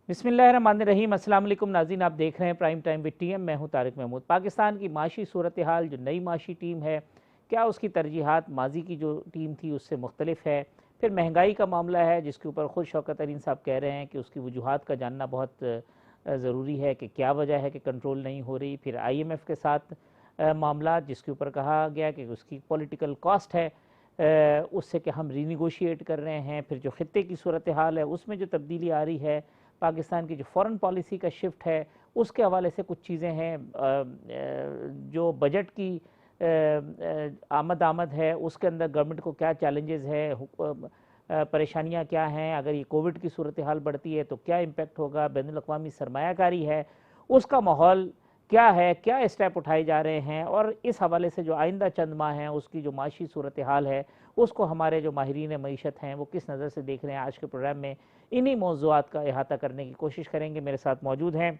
बिस्मिल्लाहिर्रहमानिर्रहीम। अस्सलाम वालेकुम नाज़रीन, आप देख रहे हैं प्राइम टाइम विद टीएम। मैं हूं तारिक महमूद। पाकिस्तान की माशी सूरत हाल, जो नई माशी टीम है, क्या उसकी तरजीहात माजी की जो टीम थी उससे मुख्तलिफ है? फिर महंगाई का मामला है जिसके ऊपर ख़ुद शौकत तरीन साहब कह रहे हैं कि उसकी वजूहात का जानना बहुत ज़रूरी है कि क्या वजह है कि कंट्रोल नहीं हो रही। फिर IMF के साथ मामला जिसके ऊपर कहा गया कि उसकी पॉलिटिकल कॉस्ट है, उससे कि हम रीनिगोशिएट कर रहे हैं। फिर जो ख़ित्ते की सूरत हाल है उसमें जो तब्दीली आ रही है, पाकिस्तान की जो फ़ॉरेन पॉलिसी का शिफ्ट है, उसके हवाले से कुछ चीज़ें हैं। जो बजट की आमद है उसके अंदर गवर्नमेंट को क्या चैलेंजेस है, परेशानियां क्या हैं, अगर ये कोविड की सूरत हाल बढ़ती है तो क्या इम्पेक्ट होगा, बैनुल-अक़वामी सरमायाकारी है उसका माहौल क्या है, क्या स्टेप उठाए जा रहे हैं, और इस हवाले से जो आइंदा चंद माह हैं उसकी जो माशी सूरत हाल है उसको हमारे जो माहिरीन मईशत हैं वो किस नज़र से देख रहे हैं। आज के प्रोग्राम में इन्हीं मौज़ूआत का अहाता करने की कोशिश करेंगे। मेरे साथ मौजूद हैं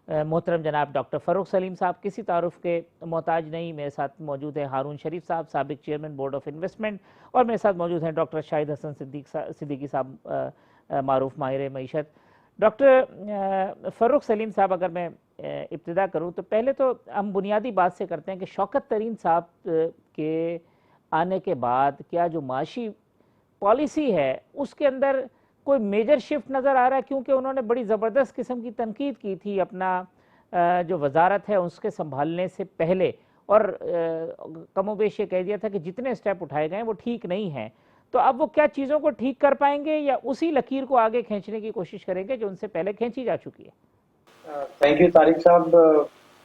मोहतरम जनाब डॉक्टर फ़ारूक सलीम साहब, किसी तारुफ के मोहताज नहीं। मेरे साथ मौजूद है हारून शरीफ साहब, साबिक चेयरमैन बोर्ड ऑफ इन्वेस्टमेंट, और मेरे साथ मौजूद हैं डॉक्टर शाहिद हसन सिद्दीकी साहब, मारूफ माहिर मईशत। डॉक्टर फ़ारूक सलीम साहब, अगर मैं इब्तिदा करूँ तो पहले तो हम बुनियादी बात से करते हैं कि शौकत तरीन साहब के आने के बाद क्या जो माशी पॉलिसी है उसके अंदर कोई मेजर शिफ्ट नज़र आ रहा है? क्योंकि उन्होंने बड़ी ज़बरदस्त किस्म की तनकीद की थी अपना जो वजारत है उसके संभालने से पहले, और कमोबेश ये कह दिया था कि जितने स्टेप उठाए गए वो ठीक नहीं हैं। तो अब वो क्या चीज़ों को ठीक कर पाएंगे या उसी लकीर को आगे खींचने की कोशिश करेंगे जो उनसे पहले खींची जा चुकी है? थैंक यू तारिक साहब।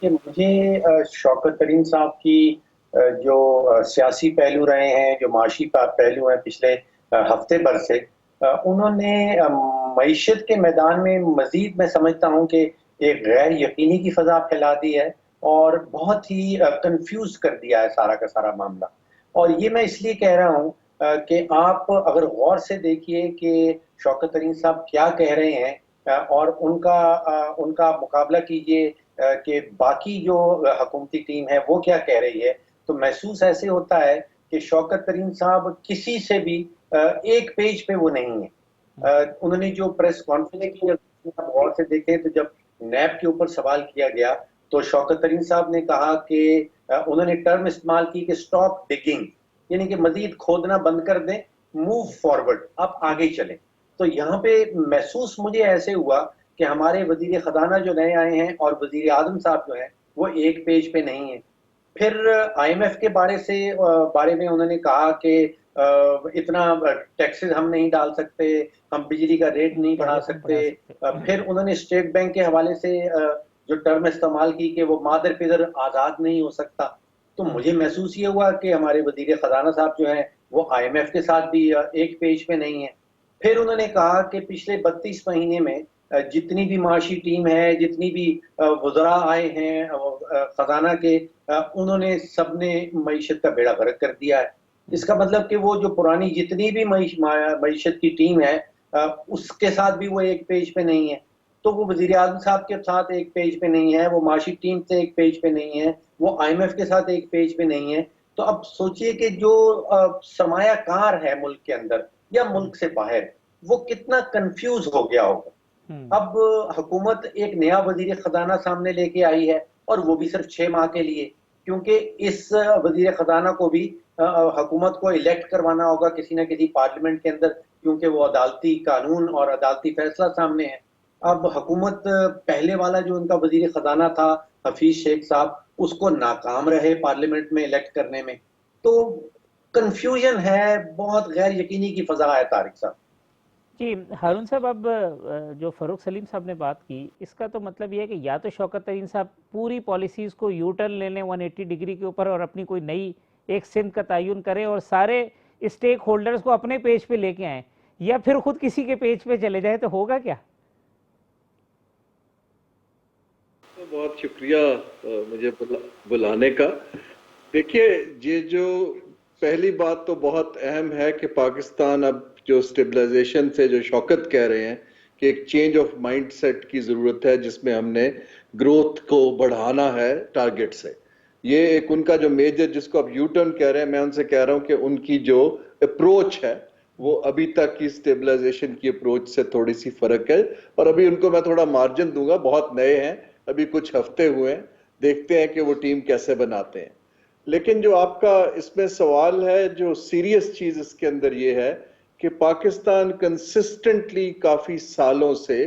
कि मुझे शौकत तरीन साहब की जो सियासी पहलू रहे हैं, जो माशी पहलू हैं पिछले हफ्ते भर से, उन्होंने मईशत के मैदान में मजीद मैं समझता हूँ कि एक गैर यकीनी की फ़ज़ा फैला दी है और बहुत ही कंफ्यूज कर दिया है सारा का सारा मामला। और ये मैं इसलिए कह रहा हूँ कि आप अगर गौर से देखिए कि शौकत तरीन साहब क्या कह रहे हैं और उनका मुकाबला कीजिए कि बाकी जो हुकूमती टीम है वो क्या कह रही है, तो महसूस ऐसे होता है कि शौकत तरीन साहब किसी से भी एक पेज पे वो नहीं है। उन्होंने जो प्रेस कॉन्फ्रेंस की, आप गौर से देखें तो जब नैब के ऊपर सवाल किया गया तो शौकत तरीन साहब ने कहा कि उन्होंने टर्म इस्तेमाल की कि स्टॉप डिगिंग, यानी कि मजीद खोदना बंद कर दें, मूव फॉरवर्ड, आप आगे चलें। तो यहाँ पे महसूस मुझे ऐसे हुआ कि हमारे वजीर खजाना जो नए आए हैं और वजीर आजम साहब जो हैं वो एक पेज पे नहीं है। फिर IMF के बारे में उन्होंने कहा कि इतना टैक्सेस हम नहीं डाल सकते, हम बिजली का रेट नहीं बढ़ा सकते। फिर उन्होंने स्टेट बैंक के हवाले से जो टर्म इस्तेमाल की कि वो मादर पिदर आज़ाद नहीं हो सकता। तो मुझे महसूस ये हुआ कि हमारे वजीर खजाना साहब जो हैं वो IMF के साथ भी एक पेज पे नहीं है। फिर उन्होंने कहा कि पिछले 32 महीने में जितनी भी माशी टीम है, जितनी भी वज़रा आए हैं खजाना के, उन्होंने सबने मईशत का बेड़ा गर्क कर दिया है। इसका मतलब कि वो जो पुरानी जितनी भी मईशत की टीम है उसके साथ भी वो एक पेज पे नहीं है। तो वो वजीर आज़म साहब के साथ एक पेज पे नहीं है, वो माशी टीम से एक पेज पे नहीं है, वो IMF के साथ एक पेज पे नहीं है। तो अब सोचिए कि जो सरमायाकार है मुल्क के अंदर या मुल्क से बाहर, वो कितना कंफ्यूज हो गया होगा। अब हुकूमत एक नया वजीर खजाना सामने लेके आई है और वो भी सिर्फ 6 माह के लिए, क्योंकि इस वजीर खजाना को भी हुकूमत को इलेक्ट करवाना होगा किसी न किसी पार्लियामेंट के अंदर, क्योंकि वो अदालती कानून और अदालती फैसला सामने है। अब हुकूमत पहले वाला जो उनका वजीर खजाना था हफीज शेख साहब, उसको नाकाम रहे पार्लियामेंट में इलेक्ट करने में। तो कंफ्यूजन है, बहुत गैर यकीनी की फजा है तारिक साहब। जी हारून साहब, अब जो फ़ारूक सलीम साहब ने बात की इसका तो मतलब ये है कि या तो शौकत तरीन साहब पूरी पॉलिसीज़ को यू टर्न ले लें 180 डिग्री के ऊपर और अपनी कोई नई एक सिंध का तयन करें और सारे स्टेक होल्डर्स को अपने पेज पे लेके आएँ, या फिर खुद किसी के पेज पे चले जाए, तो होगा क्या? तो बहुत शुक्रिया मुझे बुलाने का। देखिए, ये जो पहली बात तो बहुत अहम है कि पाकिस्तान अब जो स्टेबलाइजेशन से जो शौकत कह रहे हैं कि एक चेंज ऑफ माइंडसेट की ज़रूरत है जिसमें हमने ग्रोथ को बढ़ाना है टारगेट से। ये एक उनका जो मेजर, जिसको आप यू टर्न कह रहे हैं, मैं उनसे कह रहा हूं कि उनकी जो अप्रोच है वो अभी तक की स्टेबलाइजेशन की अप्रोच से थोड़ी सी फर्क है। और अभी उनको मैं थोड़ा मार्जिन दूंगा, बहुत नए हैं, अभी कुछ हफ्ते हुए हैं, देखते हैं कि वो टीम कैसे बनाते हैं। लेकिन जो आपका इसमें सवाल है, जो सीरियस चीज इसके अंदर ये है कि पाकिस्तान कंसिस्टेंटली काफी सालों से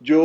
जो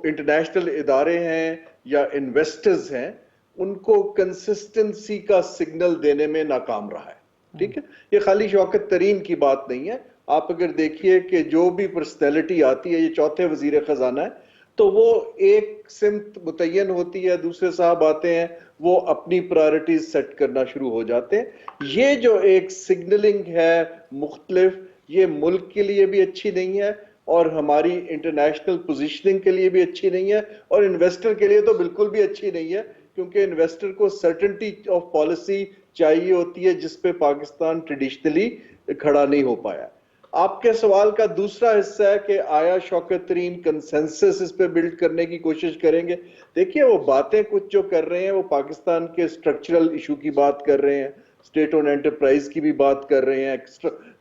इंटरनेशनल इदारे हैं या इन्वेस्टर्स हैं, उनको कंसिस्टेंसी का सिग्नल देने में नाकाम रहा है। ठीक है, ये खाली शौकत तरीन की बात नहीं है। आप अगर देखिए कि जो भी पर्सनैलिटी आती है, ये चौथे वजीर खजाना है, तो वो एक सिमत मुतय्यन होती है, दूसरे साहब आते हैं, वो अपनी प्रायोरिटीज सेट करना शुरू हो जाते हैं। ये जो एक सिग्नलिंग है मुख्तलिफ, ये मुल्क के लिए भी अच्छी नहीं है और हमारी इंटरनेशनल पोजीशनिंग के लिए भी अच्छी नहीं है, और इन्वेस्टर के लिए तो बिल्कुल भी अच्छी नहीं है, क्योंकि इन्वेस्टर को सर्टेनिटी ऑफ पॉलिसी चाहिए होती है, जिस पे पाकिस्तान ट्रेडिशनली खड़ा नहीं हो पाया। आपके सवाल का दूसरा हिस्सा है कि आया शौकत तरीन कंसेंसस इस पे बिल्ड करने की कोशिश करेंगे। देखिए, वो बातें कुछ जो कर रहे हैं, वो पाकिस्तान के स्ट्रक्चरल इशू की बात कर रहे हैं, स्टेट ओन एंटरप्राइज की भी बात कर रहे हैं,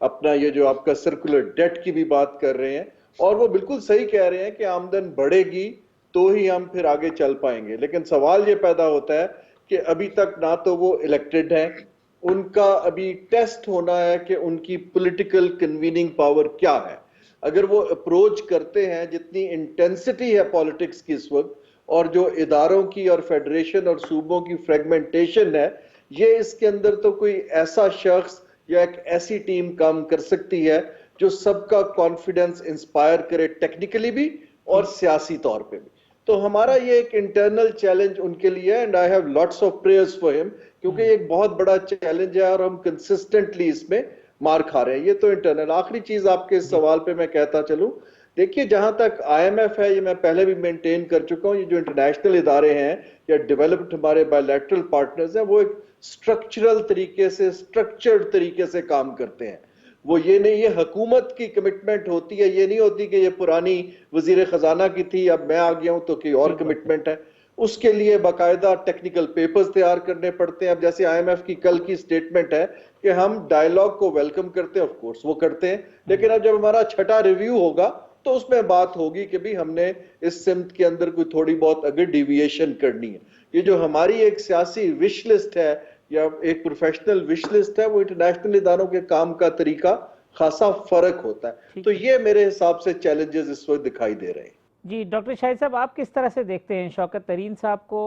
अपना ये जो आपका सर्कुलर डेट की भी बात कर रहे हैं, और वो बिल्कुल सही कह रहे हैं कि आमदन बढ़ेगी तो ही हम फिर आगे चल पाएंगे। लेकिन सवाल ये पैदा होता है कि अभी तक ना तो वो इलेक्टेड हैं, उनका अभी टेस्ट होना है कि उनकी पॉलिटिकल कन्वीनिंग पावर क्या है। अगर वो अप्रोच करते हैं, जितनी इंटेंसिटी है पॉलिटिक्स की इस वक्त, और जो इदारों की और फेडरेशन और सूबों की फ्रेगमेंटेशन है, ये इसके अंदर तो कोई ऐसा शख्स या एक ऐसी टीम काम कर सकती है जो सबका कॉन्फिडेंस इंस्पायर करे, टेक्निकली भी और सियासी तौर पे भी। तो हमारा ये एक इंटरनल चैलेंज उनके लिए है, and I have lots of prayers for him, क्योंकि एक बहुत बड़ा चैलेंज है और हम कंसिस्टेंटली इसमें मार खा रहे हैं। ये तो इंटरनल। आखिरी चीज आपके इस सवाल पे मैं कहता चलूं, देखिए, जहां तक IMF है, ये मैं पहले भी मेंटेन कर चुका हूं, ये जो इंटरनेशनल इदारे हैं या डेवलप्ड हमारे बायलैटरल पार्टनर्स हैं, वो एक स्ट्रक्चरल तरीके से, स्ट्रक्चर्ड तरीके से काम करते हैं। वो ये नहीं, ये हुकूमत की कमिटमेंट होती है, ये नहीं होती कि ये पुरानी वजीर खजाना की थी, अब मैं आ गया हूं तो कोई और कमिटमेंट है। उसके लिए बाकायदा टेक्निकल पेपर्स तैयार करने पड़ते हैं। अब जैसे IMF की कल की स्टेटमेंट है कि हम डायलॉग को वेलकम करते हैं, ऑफ कोर्स वो करते हैं, लेकिन अब जब हमारा छठा रिव्यू होगा तो उसमें बात होगी कि भी हमने इस सिमत के अंदर कोई थोड़ी बहुत अगर डिविएशन करनी है। ये जो हमारी एक सियासी विश लिस्ट है या एक प्रोफेशनल विश लिस्ट है, वो इंटरनेशनल इदारों के काम का तरीका खासा फर्क होता है। तो ये मेरे हिसाब से चैलेंजेस इस वक्त दिखाई दे रहे हैं। जी डॉक्टर शाहिद साहब, आप किस तरह से देखते हैं शौकत तरीन साहब को?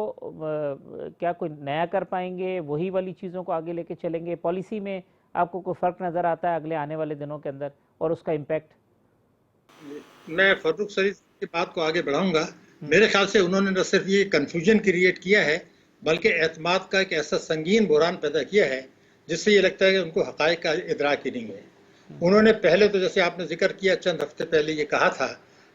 क्या कोई नया कर पाएंगे, वही वाली चीज़ों को आगे लेके चलेंगे? पॉलिसी में आपको कोई फ़र्क नज़र आता है अगले आने वाले दिनों के अंदर और उसका इम्पैक्ट? मैं फर्रुख शरीफ की बात को आगे बढ़ाऊंगा। मेरे ख्याल से उन्होंने न सिर्फ ये कन्फ्यूजन क्रिएट किया है, बल्कि एतमाद का एक ऐसा संगीन बुहरान पैदा किया है जिससे ये लगता है कि उनको हक़ाइक़ का इदराक ही नहीं है। उन्होंने पहले तो, जैसे आपने जिक्र किया, चंद हफ्ते पहले ये कहा था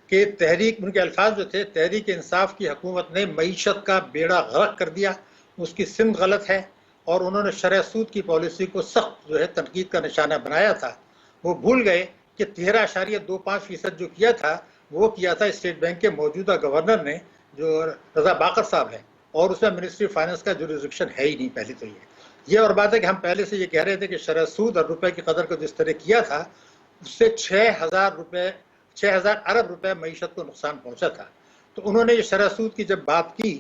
कि तहरीक, उनके अल्फाज जो थे, तहरीक इंसाफ की हुकूमत ने मईशत का बेड़ा गर्क कर दिया, उसकी सिमत गलत है, और उन्होंने शरह सूद की पॉलिसी को सख्त जो है तनकीद का निशाना बनाया था। वो भूल गए कि 13.25% जो किया था, वो किया था स्टेट बैंक के मौजूदा गवर्नर ने, जो रजा बाकर साहब हैं, और उसमें मिनिस्ट्री फाइनेंस का जुरिस्डिक्शन है ही नहीं। पहले तो ये और बात है कि हम पहले से ये कह रहे थे कि शरह सूद और रुपए की कदर को जिस तरह किया था, उससे 6,000 अरब रुपए मईशत को नुकसान पहुंचा था। तो उन्होंने ये शरह सूद की जब बात की,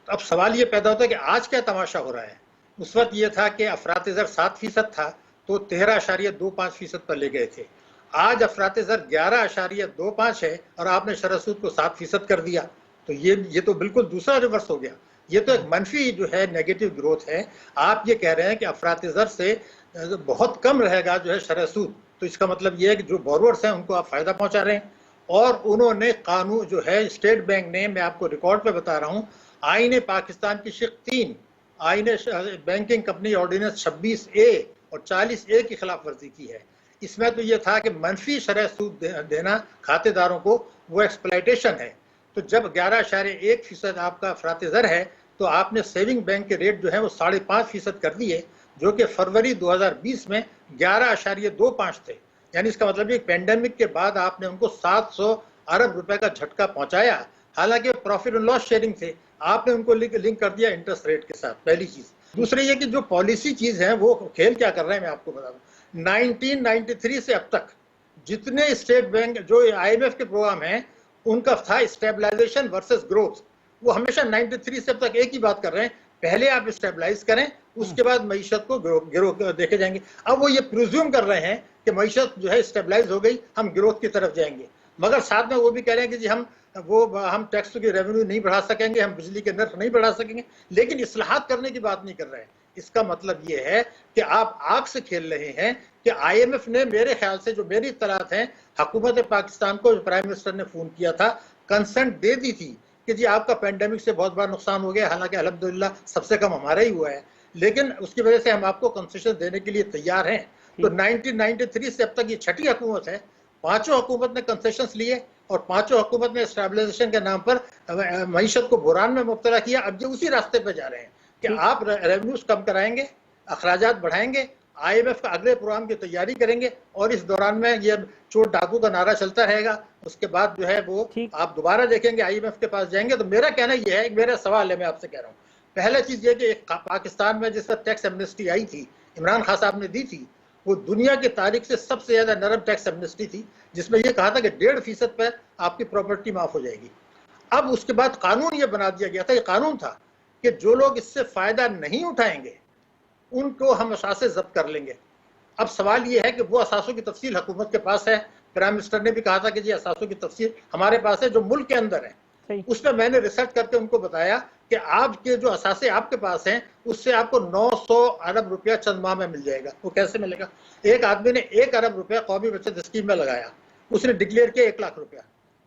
तो अब सवाल ये पैदा होता है कि आज क्या तमाशा हो रहा है। उस वक्त ये था कि अफरात ज़र 7% था, तो 13.25% पर ले गए थे। आज अफरात ज़र 11.25 है और आपने शरह सूद को 7% कर दिया। तो ये तो बिल्कुल दूसरा रिवर्स हो गया। ये तो एक मनफी जो है नेगेटिव ग्रोथ है। आप ये कह रहे हैं कि अफरात ज़र से बहुत कम रहेगा जो है शरह सूद, तो इसका मतलब ये है कि जो बोरोवर्स हैं उनको आप फ़ायदा पहुंचा रहे हैं। और उन्होंने कानून जो है, स्टेट बैंक ने, मैं आपको रिकॉर्ड पे बता रहा हूँ, आईने पाकिस्तान की शिक 3, आईने बैंकिंग कंपनी ऑर्डिनेंस 26A और 40A की खिलाफ वर्जी की है। इसमें तो ये था कि मनफी शरह सूद देना खातेदारों को, वो एक्सप्लॉयटेशन है। तो जब 11.1% आपका अफरात ज़र है, तो आपने सेविंग बैंक के रेट जो है वो 5.5% कर दिए, जो कि फरवरी 2020 में 11.25 थे। यानी इसका मतलब ये पेंडेमिक के बाद आपने उनको 700 अरब रुपए का झटका पहुंचाया। हालांकि प्रॉफिट एंड लॉस शेयरिंग थे, आपने उनको लिंक कर दिया इंटरेस्ट रेट के साथ। पहली चीज। दूसरी ये कि जो पॉलिसी चीज है, वो खेल क्या कर रहे हैं मैं आपको बता दूं। 1993 से अब तक जितने स्टेट बैंक जो IMF के प्रोग्राम हैं उनका था स्टेबलाइजेशन वर्सेस ग्रोथ। वो हमेशा 93 से अब तक एक ही बात कर रहे हैं, पहले आप स्टेबलाइज करें, उसके बाद मईशत को ग्रोथ देखे जाएंगे। अब वो ये प्रिज्यूम कर रहे हैं कि मईशत जो है स्टेबलाइज हो गई, हम ग्रोथ की तरफ जाएंगे, मगर साथ में वो भी कह रहे हैं कि जी हम टैक्स की रेवेन्यू नहीं बढ़ा सकेंगे, हम बिजली के नर्ख नहीं बढ़ा सकेंगे, लेकिन इस्लाहात करने की बात नहीं कर रहे हैं। इसका मतलब ये है कि आप आग से खेल रहे हैं कि IMF ने, मेरे ख्याल से जो मेरी इत्तलात हैं, हुकूमत पाकिस्तान को प्राइम मिनिस्टर ने फोन किया था, कंसेंट दे दी थी कि जी आपका पेंडेमिक से बहुत बड़ा नुकसान हो गया, हालांकि अल्हम्दुलिल्लाह सबसे कम हमारा ही हुआ है, लेकिन उसकी वजह से हम आपको कंसेशन देने के लिए तैयार हैं। तो 1993 से अब तक ये छठी हुकूमत है, पांचों हुकूमत ने कंसेशंस लिए और पांचों हुकूमत ने स्टेबलाइजेशन के नाम पर मईशत को बुरान में मुब्तला किया। अब जो उसी रास्ते पर जा रहे हैं कि आप रेवेन्यूज कम कराएंगे, अखराजात बढ़ाएंगे, IMF का अगले प्रोग्राम की तैयारी करेंगे और इस दौरान में ये चोर डाकू का नारा चलता रहेगा। उसके बाद जो है वो आप दोबारा देखेंगे IMF के पास जाएंगे। तो मेरा कहना यह है, मेरा सवाल है, मैं आपसे कह रहा हूँ, पहला चीज ये कि पाकिस्तान में जिस पर टैक्स एमनेस्टी आई थी, इमरान खान साहब ने दी थी, वो दुनिया की तारीख से सबसे ज्यादा नरम टैक्स एमनेस्टी थी, जिसमें यह कहा था कि 1.5% पर आपकी प्रॉपर्टी माफ हो जाएगी। अब उसके बाद कानून ये बना दिया गया था, ये कानून था कि जो लोग इससे फायदा नहीं उठाएंगे उनको हम असासे जब्त कर लेंगे। अब सवाल ये है कि वो असासों की तफसील हुकूमत के पास है, प्राइम मिनिस्टर ने भी कहा था कि जी असासों की तफसील हमारे पास है जो मुल्क के अंदर है। उसमें मैंने रिसर्च करके उनको बताया कि आपके जो असासे आपके पास हैं उससे आपको 900 अरब रुपया चंद माह में मिल जाएगा। वो कैसे मिलेगा? एक आदमी ने 1 अरब रुपया कौमी बचत स्कीम में लगाया, उसने डिक्लेयर किया 1 लाख रुपया।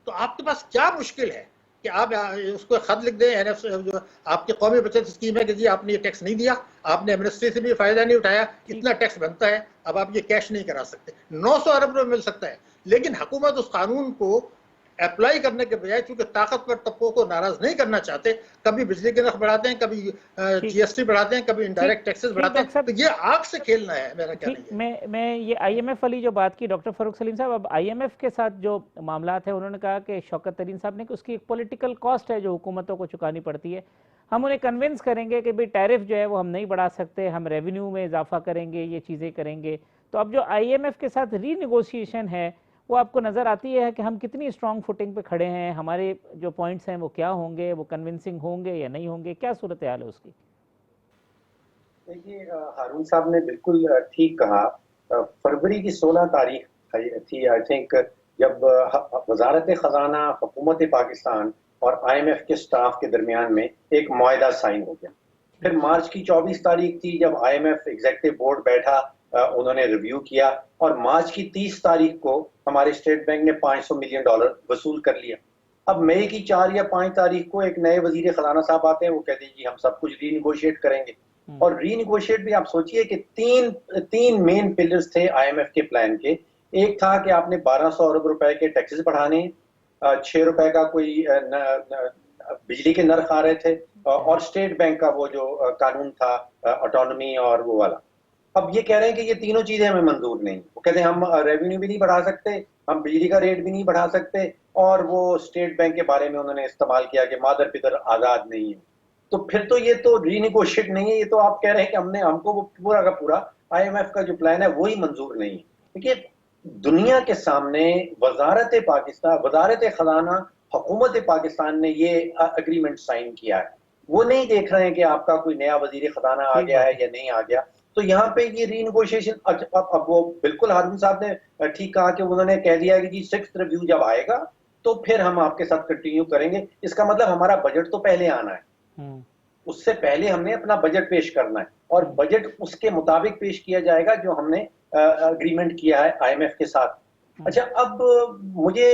तो आपके पास क्या मुश्किल है कि आप उसको खत लिख दें, NF जो आपकी कौमी बचत स्कीम है कि जी आपने ये टैक्स नहीं दिया, आपने एमनेस्टी से भी फायदा नहीं उठाया, इतना टैक्स बनता है, अब आप ये कैश नहीं करा सकते। 900 अरब रुपये मिल सकता है, लेकिन हुकूमत उस कानून को अप्लाई करने के बजाय चूंकि ताकतवर तबकों को नाराज नहीं करना चाहते, कभी बिजली के नर्ख बढ़ाते हैं, कभी GST बढ़ाते हैं, कभी इनडायरेक्ट टैक्सेस बढ़ाते हैं। तो ये आग से खेलना है, मेरा कहना है। मैं ये IMF वाली जो बात की डॉक्टर फारूक सलीम साहब, अब IMF के साथ जो मामला है, उन्होंने कहा कि शौकत तरीन साहब ने कि उसकी एक पॉलिटिकल कॉस्ट है जो हुकूमतों को चुकानी पड़ती है। हम उन्हें कन्विंस करेंगे कि भाई टैरिफ जो है वो हम नहीं बढ़ा सकते, हम रेवेन्यू में इजाफा करेंगे, ये चीज़ें करेंगे। तो अब जो IMF के साथ रीनिगोशिएशन है वो आपको नज़र आती है कि हम कितनी स्ट्रॉन्ग फुटिंग पे खड़े हैं, हमारे जो पॉइंट्स हैं वो क्या होंगे, वो कन्विंसिंग होंगे या नहीं होंगे, क्या सूरत हाल है उसकी? देखिए, हारून साहब ने बिल्कुल ठीक कहा। फरवरी की 16 तारीख थी आई थिंक, जब वजारत खजाना, हुकूमत पाकिस्तान और IMF के स्टाफ के दरमियान में एक मुआहदा साइन हो गया। फिर मार्च की 24 तारीख थी जब IMF एग्जीक्यूटिव बोर्ड बैठा, उन्होंने रिव्यू किया और मार्च की 30 तारीख को हमारे स्टेट बैंक ने $500 मिलियन वसूल कर लिया। अब मई की 4 या 5 तारीख को एक नए वजीर खजाना साहब आते हैं, वो कहते हैं जी हम सब कुछ रीनिगोशिएट करेंगे। और रीनिगोशिएट भी आप सोचिए कि तीन मेन पिलर्स थे IMF के प्लान के। एक था कि आपने 1200 अरब रुपए के टैक्सेस बढ़ाने, 6 रुपए का कोई बिजली के नर्ख आ रहे थे, और स्टेट बैंक का वो जो कानून था ऑटोनॉमी और वो वाला। अब ये कह रहे हैं कि ये तीनों चीजें हमें मंजूर नहीं। वो कहते हैं हम रेवेन्यू भी नहीं बढ़ा सकते, हम बिजली का रेट भी नहीं बढ़ा सकते, और वो स्टेट बैंक के बारे में उन्होंने इस्तेमाल किया कि मादर पितर आजाद नहीं है। तो फिर तो ये तो रीनिगोशिएट नहीं है, ये तो आप कह रहे हैं कि हमको वो पूरा का पूरा IMF का जो प्लान है वही मंजूर नहीं है। देखिए, दुनिया के सामने वजारत खजाना हुकूमत पाकिस्तान ने ये अग्रीमेंट साइन किया है, वो नहीं देख रहे हैं कि आपका कोई नया वजीर खजाना आ गया है या नहीं आ गया। तो यहाँ पे ये रीनिगोशिएशन, अब वो बिल्कुल हारून साहब ने ठीक कहा कि उन्होंने कह दिया कि जी 6th रिव्यू जब आएगा तो फिर हम आपके साथ कंटिन्यू करेंगे। इसका मतलब हमारा बजट तो पहले आना है, उससे पहले हमने अपना बजट पेश करना है, और बजट उसके मुताबिक पेश किया जाएगा जो हमने अग्रीमेंट किया है IMF के साथ। अच्छा, अब मुझे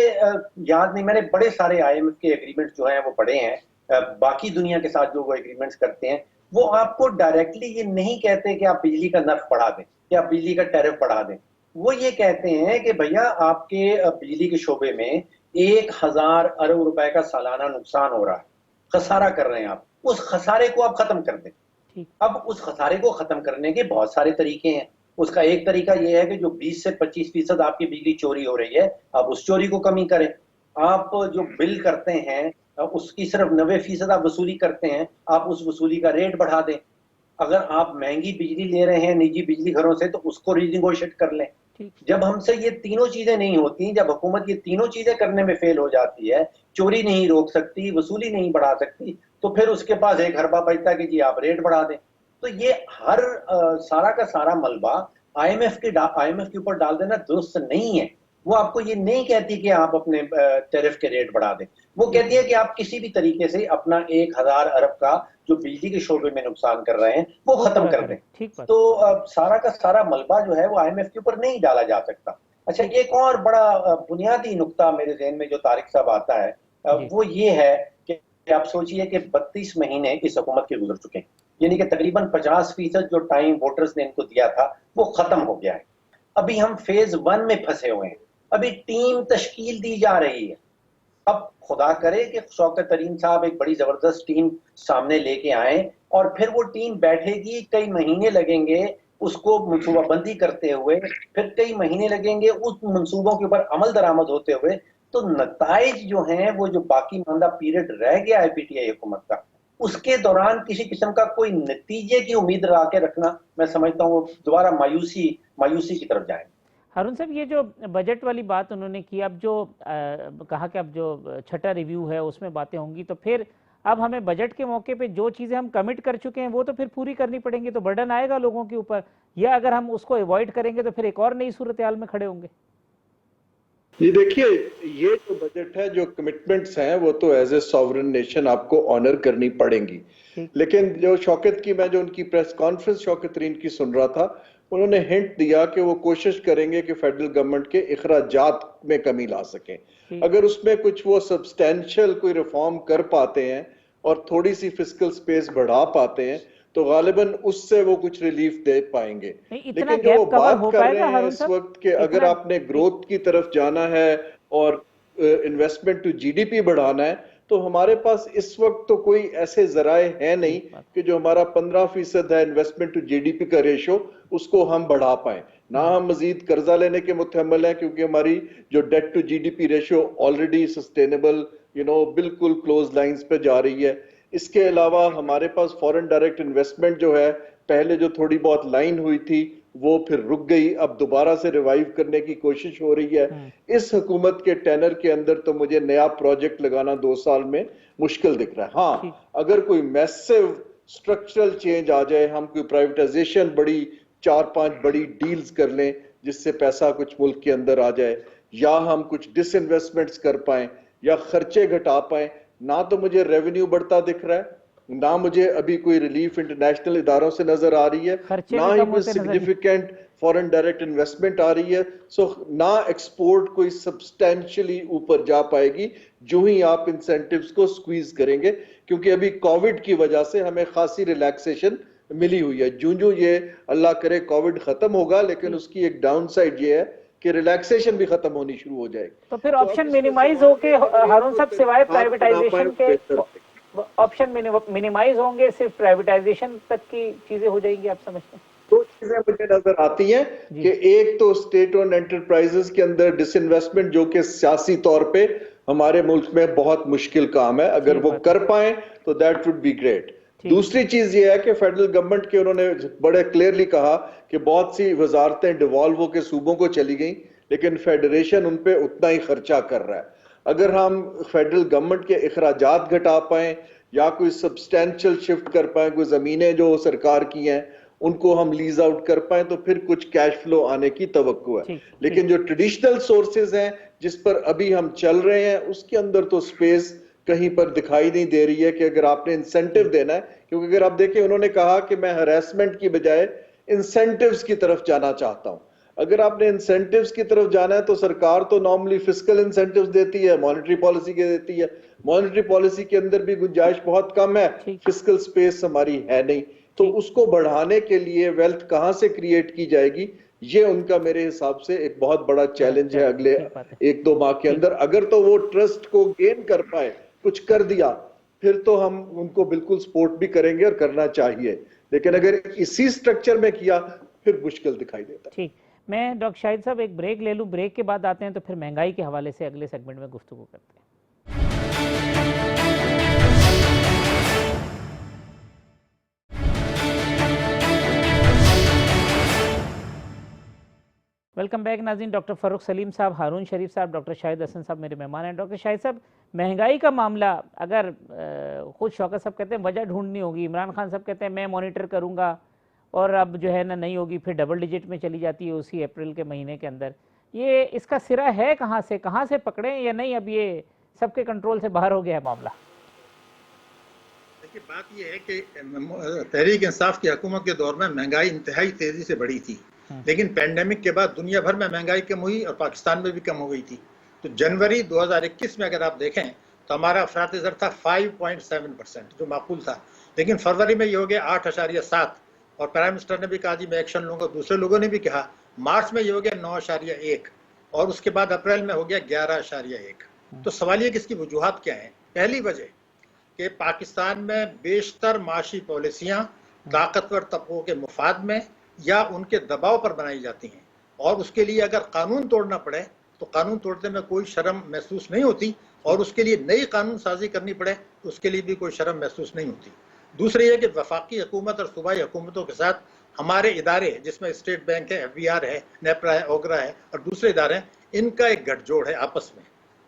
याद नहीं, मैंने बड़े सारे IMF के एग्रीमेंट जो हैं वो पढ़े हैं, बाकी दुनिया के साथ जो वो एग्रीमेंट्स करते हैं वो आपको डायरेक्टली ये नहीं कहते कि आप बिजली का नर्ख बढ़ा दें या बिजली का टैरिफ बढ़ा दें। वो ये कहते हैं कि भैया आपके बिजली के शोबे में 1000 अरब रुपए का सालाना नुकसान हो रहा है, खसारा कर रहे हैं आप, उस खसारे को आप खत्म कर दें। अब उस खसारे को खत्म करने के बहुत सारे तरीके हैं। उसका एक तरीका यह है कि जो 20 से 25% आपकी बिजली चोरी हो रही है, आप उस चोरी को कमी करें। आप जो बिल करते हैं उसकी सिर्फ 90% आप वसूली करते हैं, आप उस वसूली का रेट बढ़ा दें। अगर आप महंगी बिजली ले रहे हैं निजी बिजली घरों से तो उसको रीनिगोशिएट कर लें। ठीक। जब हमसे ये तीनों चीजें नहीं होती, जब हुकूमत ये तीनों चीजें करने में फेल हो जाती है, चोरी नहीं रोक सकती, वसूली नहीं बढ़ा सकती, तो फिर उसके पास एक हरबा बचता कि जी आप रेट बढ़ा दें। तो ये हर सारा का सारा मलबा आईएमएफ के ऊपर डाल देना दुरुस्त नहीं है। वो आपको ये नहीं कहती कि आप अपने टैरिफ के रेट बढ़ा दें, वो कहती है कि आप किसी भी तरीके से अपना 1000 अरब का जो बिजली के शोबे में नुकसान कर रहे हैं वो खत्म कर दें। ठीक बात। तो सारा का सारा मलबा जो है वो आईएमएफ के ऊपर नहीं डाला जा सकता। अच्छा, एक और बड़ा बुनियादी नुक्ता मेरे ज़हन में जो तारिक साहब आता है वो ये है कि आप सोचिए कि 32 महीने इस हुकूमत के गुजर चुके हैं, यानी कि तकरीबन 50% जो टाइम वोटर्स ने इनको दिया था वो खत्म हो गया है। अभी हम फेज 1 में फंसे हुए हैं, अभी टीम तश्कील दी जा रही है। अब खुदा करे कि शौकत तरीन साहब एक बड़ी जबरदस्त टीम सामने लेके आए और फिर वो टीम बैठेगी, कई महीने लगेंगे उसको मनसूबाबंदी करते हुए, फिर कई महीने लगेंगे उस मंसूबों के ऊपर अमल दरामद होते हुए, तो नताइज जो हैं वो जो बाकी मानदा पीरियड रह गया है पीटीआई हुकूमत का, उसके दौरान किसी किस्म का कोई नतीजे की उम्मीद लगा के रखना, मैं समझता हूँ दोबारा मायूसी की तरफ जाएंगे। हारून साहब, ये जो बजट वाली बात उन्होंने की, अब जो कहा कि अब जो छठा रिव्यू है उसमें बातें होंगी, तो फिर अब हमें बजट के मौके पे जो चीज़ें हम कमिट कर चुके हैं वो तो फिर पूरी करनी पड़ेंगी, तो बर्डन आएगा लोगों के ऊपर, या अगर हम उसको अवॉइड करेंगे तो फिर एक और नई सूरत हाल में खड़े होंगे। ये देखिए, ये जो बजट है, जो कमिटमेंट्स हैं, वो तो एज ए सॉवरन नेशन आपको ऑनर करनी पड़ेंगी। लेकिन जो शौकत की, मैं जो उनकी प्रेस कॉन्फ्रेंस शौकत तरीन की सुन रहा था, उन्होंने हिंट दिया कि वो कोशिश करेंगे कि फेडरल गवर्नमेंट के इखराजात में कमी ला सकें। अगर उसमें कुछ वो सब्सटेंशियल कोई रिफॉर्म कर पाते हैं और थोड़ी सी फिस्कल स्पेस बढ़ा पाते हैं तो गालिबन उससे वो कुछ रिलीफ दे पाएंगे। लेकिन जो वो बात कर रहे हैं इस वक्त कि अगर आपने ग्रोथ की तरफ जाना है और इन्वेस्टमेंट टू जीडीपी बढ़ाना है, तो हमारे पास इस वक्त तो कोई ऐसे जराए हैं नहीं कि जो हमारा 15% है इन्वेस्टमेंट टू जीडीपी का रेशो, उसको हम बढ़ा पाए। ना हम मजीद कर्जा लेने के मुतहम्मिल हैं, क्योंकि हमारी जो debt to GDP ratio already sustainable बिल्कुल क्लोज लाइंस पे जा रही है। इसके अलावा हमारे पास फॉरेन डायरेक्ट इन्वेस्टमेंट जो है, पहले जो थोड़ी बहुत लाइन हुई थी वो फिर रुक गई, अब दोबारा से रिवाइव करने की कोशिश हो रही है। इस हुकूमत के टेनर के अंदर तो मुझे नया प्रोजेक्ट लगाना 2 साल में मुश्किल दिख रहा है। हाँ, अगर कोई मैसिव स्ट्रक्चरल चेंज आ जाए, हम कोई प्राइवेटाइजेशन बड़ी 4-5 बड़ी डील्स कर लें जिससे पैसा कुछ मुल्क के अंदर आ जाए, या हम कुछ डिसइन्वेस्टमेंट्स कर पाए या खर्चे घटा पाए, ना तो मुझे रेवेन्यू बढ़ता दिख रहा है, ना मुझे अभी कोई रिलीफ इंटरनेशनल इदारों से नजर आ रही है, ना ही कोई सिग्निफिकेंट फॉरेन डायरेक्ट इन्वेस्टमेंट आ रही है। सो ना एक्सपोर्ट कोई सब्सटेंशियली ऊपर जा पाएगी जो ही आप इंसेंटिव्स को स्क्वीज करेंगे, क्योंकि अभी कोविड की वजह से हमें खासी रिलैक्सेशन मिली हुई है। जो ये अल्लाह करे कोविड खत्म होगा, लेकिन उसकी एक डाउन साइड ये है कि रिलैक्सेशन भी खत्म होनी शुरू हो जाएगी। तो फिर ऑप्शन मिनिमाइज होके, हारून साहब, सिवाय प्राइवेटाइजेशन के ऑप्शन मिनिमाइज होंगे, सिर्फ प्राइवेटाइजेशन तक की चीजें हो जाएंगी, आप समझते हैं? 2 चीजें मुझे नजर आती हैं कि एक तो स्टेट ओन्ड एंटरप्राइजेस के अंदर डिसइन्वेस्टमेंट, जो कि सियासी तौर पे हमारे मुल्क में बहुत मुश्किल काम है, अगर वो कर पाए तो दैट वुड बी ग्रेट। दूसरी चीज ये है कि फेडरल गवर्नमेंट के, उन्होंने बड़े क्लियरली कहा कि बहुत सी वजारतें डिवॉल्व होकर सूबों को चली गई, लेकिन फेडरेशन उन पे उतना ही खर्चा कर रहा है। अगर हम फेडरल गवर्नमेंट के इखराजात घटा पाए या कोई सब्सटेंशियल शिफ्ट कर पाए, कोई जमीनें जो सरकार की हैं उनको हम लीज आउट कर पाए, तो फिर कुछ कैश फ्लो आने की तवक्को है। लेकिन जो ट्रेडिशनल सोर्सेज हैं जिस पर अभी हम चल रहे हैं, उसके अंदर तो स्पेस कहीं पर दिखाई नहीं दे रही है कि अगर आपने इंसेंटिव देना है, क्योंकि अगर आप देखें, उन्होंने कहा कि मैं हरासमेंट की बजाय इंसेंटिव्स की तरफ जाना चाहता हूं। अगर आपने इंसेंटिव्स की तरफ जाना है तो सरकार तो नॉर्मली फिस्कल इंसेंटिव्स देती है, मॉनेटरी पॉलिसी के देती है। मॉनेटरी पॉलिसी के अंदर भी गुंजाइश बहुत कम है, फिस्कल स्पेस हमारी है नहीं, तो उसको बढ़ाने के लिए वेल्थ कहां से क्रिएट की जाएगी, ये उनका मेरे हिसाब से एक बहुत बड़ा चैलेंज है अगले 1-2 माह के अंदर। अगर तो वो ट्रस्ट को गेन कर पाए, कुछ कर दिया, फिर तो हम उनको बिल्कुल सपोर्ट भी करेंगे और करना चाहिए, लेकिन अगर इसी स्ट्रक्चर में किया फिर मुश्किल दिखाई देता है। ठीक, मैं डॉक्टर शाहिद साहब एक ब्रेक ले लूं, ब्रेक के बाद आते हैं तो फिर महंगाई के हवाले से अगले सेगमेंट में गुफ्तगू करते हैं। वेलकम बैक नाज़रीन। डॉक्टर फ़ारूक सलीम साहब, हारून शरीफ साहब, डॉक्टर शाहिद हसन साहब मेरे मेहमान हैं। डॉक्टर शाहिद साहब, महंगाई का मामला अगर खुद शौकत साहब कहते हैं वजह ढूंढनी होगी, इमरान खान साहब कहते हैं मैं मॉनिटर करूंगा, और अब जो है ना नहीं होगी, फिर डबल डिजिट में चली जाती है उसी अप्रैल के महीने के अंदर। ये इसका सिरा है कहाँ से पकड़ें या नहीं, अब ये सबके कंट्रोल से बाहर हो गया है मामला? देखिए, बात यह है कि तहरीक इंसाफ की हुकूमत के दौर में महंगाई इंतहाई तेजी से बढ़ी थी, लेकिन पैंडेमिक के बाद दुनिया भर में महंगाई कम हुई और पाकिस्तान में भी कम हो गई थी। तो जनवरी 2021 में अगर आप देखें तो हमारा अफरात ज़र था 5.7%, जो माकूल था, लेकिन फरवरी में ये हो गया 8.7, और प्राइम मिनिस्टर ने भी कहा जी मैं एक्शन लूंगा, दूसरे लोगों ने भी कहा। मार्च में ये हो गया 9.1, और उसके बाद अप्रैल में हो गया 11.1। तो सवाल ये कि इसकी वजूहात क्या है? पहली वजह कि पाकिस्तान में बेशतर माशी पॉलिसियाँ ताकतवर तबकों के मुफाद में या उनके दबाव पर बनाई जाती हैं, और उसके लिए अगर कानून तोड़ना पड़े तो कानून तोड़ने में कोई शर्म महसूस नहीं होती, और उसके लिए नई कानून साजी करनी पड़े तो उसके लिए भी कोई शर्म महसूस नहीं होती। दूसरी है कि वफाकी हुकूमत और सूबाई हुकूमतों के साथ हमारे इदारे, जिसमें स्टेट बैंक है, FBR है, नेपरा है, ओगरा है और दूसरे इदारे हैं, इनका एक गठजोड़ है आपस में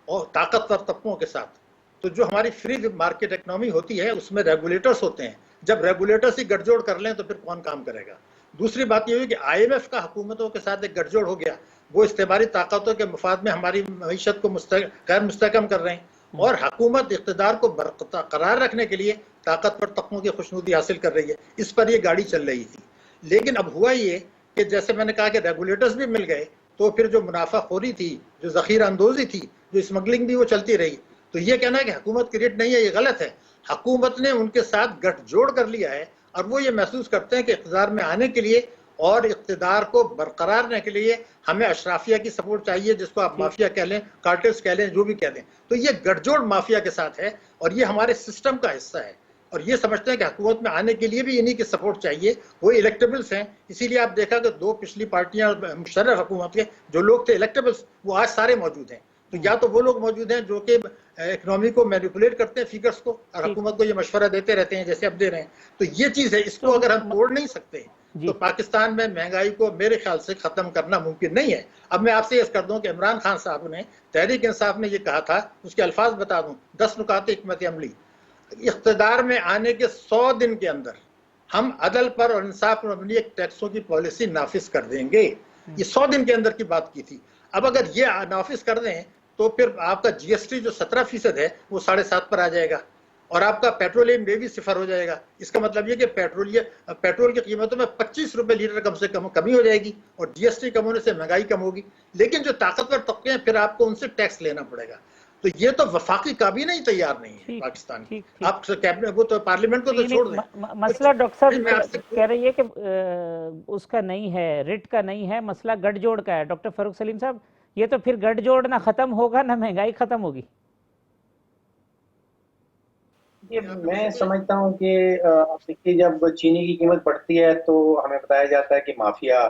और ताकतवर तबकों के साथ। तो जो हमारी फ्री मार्केट इकनॉमी होती है उसमें रेगुलेटर्स होते हैं, जब रेगुलेटर्स ही गठजोड़ कर लें तो फिर कौन काम करेगा? दूसरी बात यह हुई कि IMF का हुकूमतों के साथ एक गठजोड़ हो गया, वो इस्तेमारी ताकतों के मुफाद में हमारी मईशत को गैर मुस्तहकम कर रहे हैं, और हुकूमत इक़्तिदार को बरकरार रखने के लिए ताकतवर तबकों की खुशनुदी हासिल कर रही है। इस पर यह गाड़ी चल रही थी। लेकिन अब हुआ ये कि जैसे मैंने कहा कि रेगुलेटर्स भी मिल गए, तो फिर जो मुनाफाखोरी थी, जो ज़ख़ीरा अंदोज़ी थी, जो स्मगलिंग भी वो चलती रही। तो ये कहना है कि हुकूमत क्रिएट नहीं है, ये गलत है। हुकूमत ने उनके साथ गठजोड़ कर लिया है, और वो ये महसूस करते हैं कि इक़्तिदार में आने के लिए और इक़्तिदार को बरकरार रखने के लिए हमें अशराफिया की सपोर्ट चाहिए, जिसको आप माफिया कह लें, कार्टेल्स कह लें, जो भी कह दें। तो ये गठजोड़ माफिया के साथ है, और ये हमारे सिस्टम का हिस्सा है, और ये समझते हैं कि हुकूमत में आने के लिए भी इन्हीं की सपोर्ट चाहिए। वो इलेक्टेबल्स हैं, इसीलिए आप देखा कि 2 पिछली पार्टियां मुशर्रफ हुकूमत के जो लोग थे इलेक्टेबल्स, वो आज सारे मौजूद हैं। तो या तो वो लोग मौजूद हैं जो कि इकोनॉमी को मैनिपुलेट करते हैं, फिगर्स को, और हुकूमत को ये मशवरा देते रहते हैं जैसे अब दे रहे हैं। तो ये चीज़ है, इसको अगर हम तोड़ नहीं सकते तो पाकिस्तान में महंगाई को मेरे ख्याल से खत्म करना मुमकिन नहीं है। अब मैं आपसे ये कर दूं कि इमरान खान साहब ने तहरीक इंसाफ में ये कहा था, उसके अल्फाज बता दूं, 10 नुकाते हिकमत अमली। इख्तिदार में आने के 100 दिन के अंदर हम अदल पर और इंसाफ पर मबनी एक टैक्सों की पॉलिसी नाफिज कर देंगे। ये 100 दिन के अंदर की बात की थी। अब अगर ये नाफिज कर दें तो फिर आपका GST जो 17% है वो 7.5 पर आ जाएगा, और आपका पेट्रोलियम भी 0 हो जाएगा। इसका मतलब ये कि पेट्रोल की कीमतों में 25 रुपए लीटर कम से कम कमी हो जाएगी, और GST कम होने से महंगाई कम होगी। लेकिन जो ताकतवर तबके हैं फिर आपको उनसे टैक्स लेना पड़ेगा। तो ये तो वफाकी काबीना ही तैयार नहीं है पाकिस्तान की। आप कैबिनेट, वो तो पार्लियामेंट को तो छोड़ दें। मसला डॉक्टर साहब कह रही है कि उसका नहीं है, रिट का नहीं है, मसला गठजोड़ का है। डॉक्टर फारूक सलीम साहब, ये तो फिर गठजोड़ ना खत्म होगा ना महंगाई खत्म होगी। ये मैं समझता हूँ कि देखिए, जब चीनी की कीमत बढ़ती है तो हमें बताया जाता है कि माफिया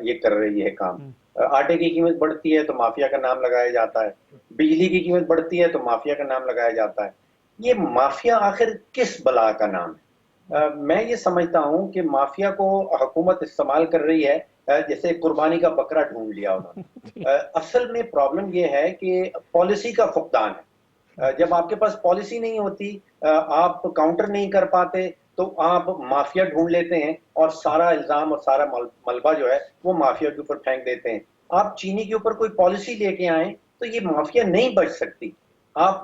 ये कर रही है काम। आटे की कीमत बढ़ती है तो माफिया का नाम लगाया जाता है, बिजली की कीमत बढ़ती है तो माफिया का नाम लगाया जाता है। ये माफिया आखिर किस बला का नाम है? मैं ये समझता हूँ कि माफिया को हुकूमत इस्तेमाल कर रही है जैसे कुर्बानी का बकरा ढूंढ लिया उन्होंने। असल में प्रॉब्लम ये है कि पॉलिसी का फुकदान है। जब आपके पास पॉलिसी नहीं होती, आप काउंटर नहीं कर पाते, तो आप माफिया ढूंढ लेते हैं और सारा इल्जाम और सारा मलबा जो है वो माफिया के ऊपर फेंक देते हैं। आप चीनी के ऊपर कोई पॉलिसी लेके आए तो ये माफिया नहीं बच सकती। आप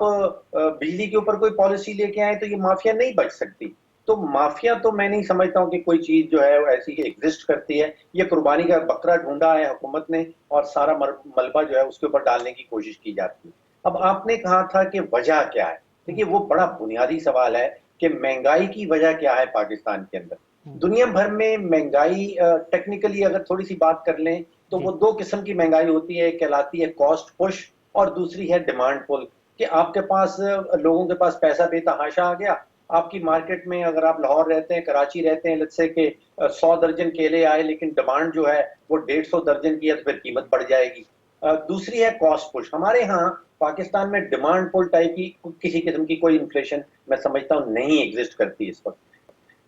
बिजली के ऊपर कोई पॉलिसी लेके आए तो ये माफिया नहीं बच सकती। तो माफिया तो मैं नहीं समझता हूँ कि कोई चीज जो है ऐसी एग्जिस्ट करती है। ये कुर्बानी का बकरा ढूंढा है हुकूमत ने और सारा मलबा जो है उसके ऊपर डालने की कोशिश की जाती है। अब आपने कहा था कि वजह क्या है, देखिए वो बड़ा बुनियादी सवाल है कि महंगाई की वजह क्या है पाकिस्तान के अंदर। दुनिया भर में महंगाई टेक्निकली अगर थोड़ी सी बात कर लें तो वो 2 किस्म की महंगाई होती है, कहलाती है कॉस्ट पुश और दूसरी है डिमांड पुल। कि आपके पास लोगों के पास पैसा बेतहाशा आ गया, आपकी मार्केट में अगर आप लाहौर रहते हैं, कराची रहते हैं, लेट्स से कि 100 दर्जन केले आए लेकिन डिमांड जो है वो 150 दर्जन की है, तो फिर कीमत बढ़ जाएगी। दूसरी है कॉस्ट पुश। हमारे यहाँ पाकिस्तान में डिमांड पुल टाइप की किसी किस्म की कोई इन्फ्लेशन मैं समझता हूँ नहीं एग्जिस्ट करती इस वक्त।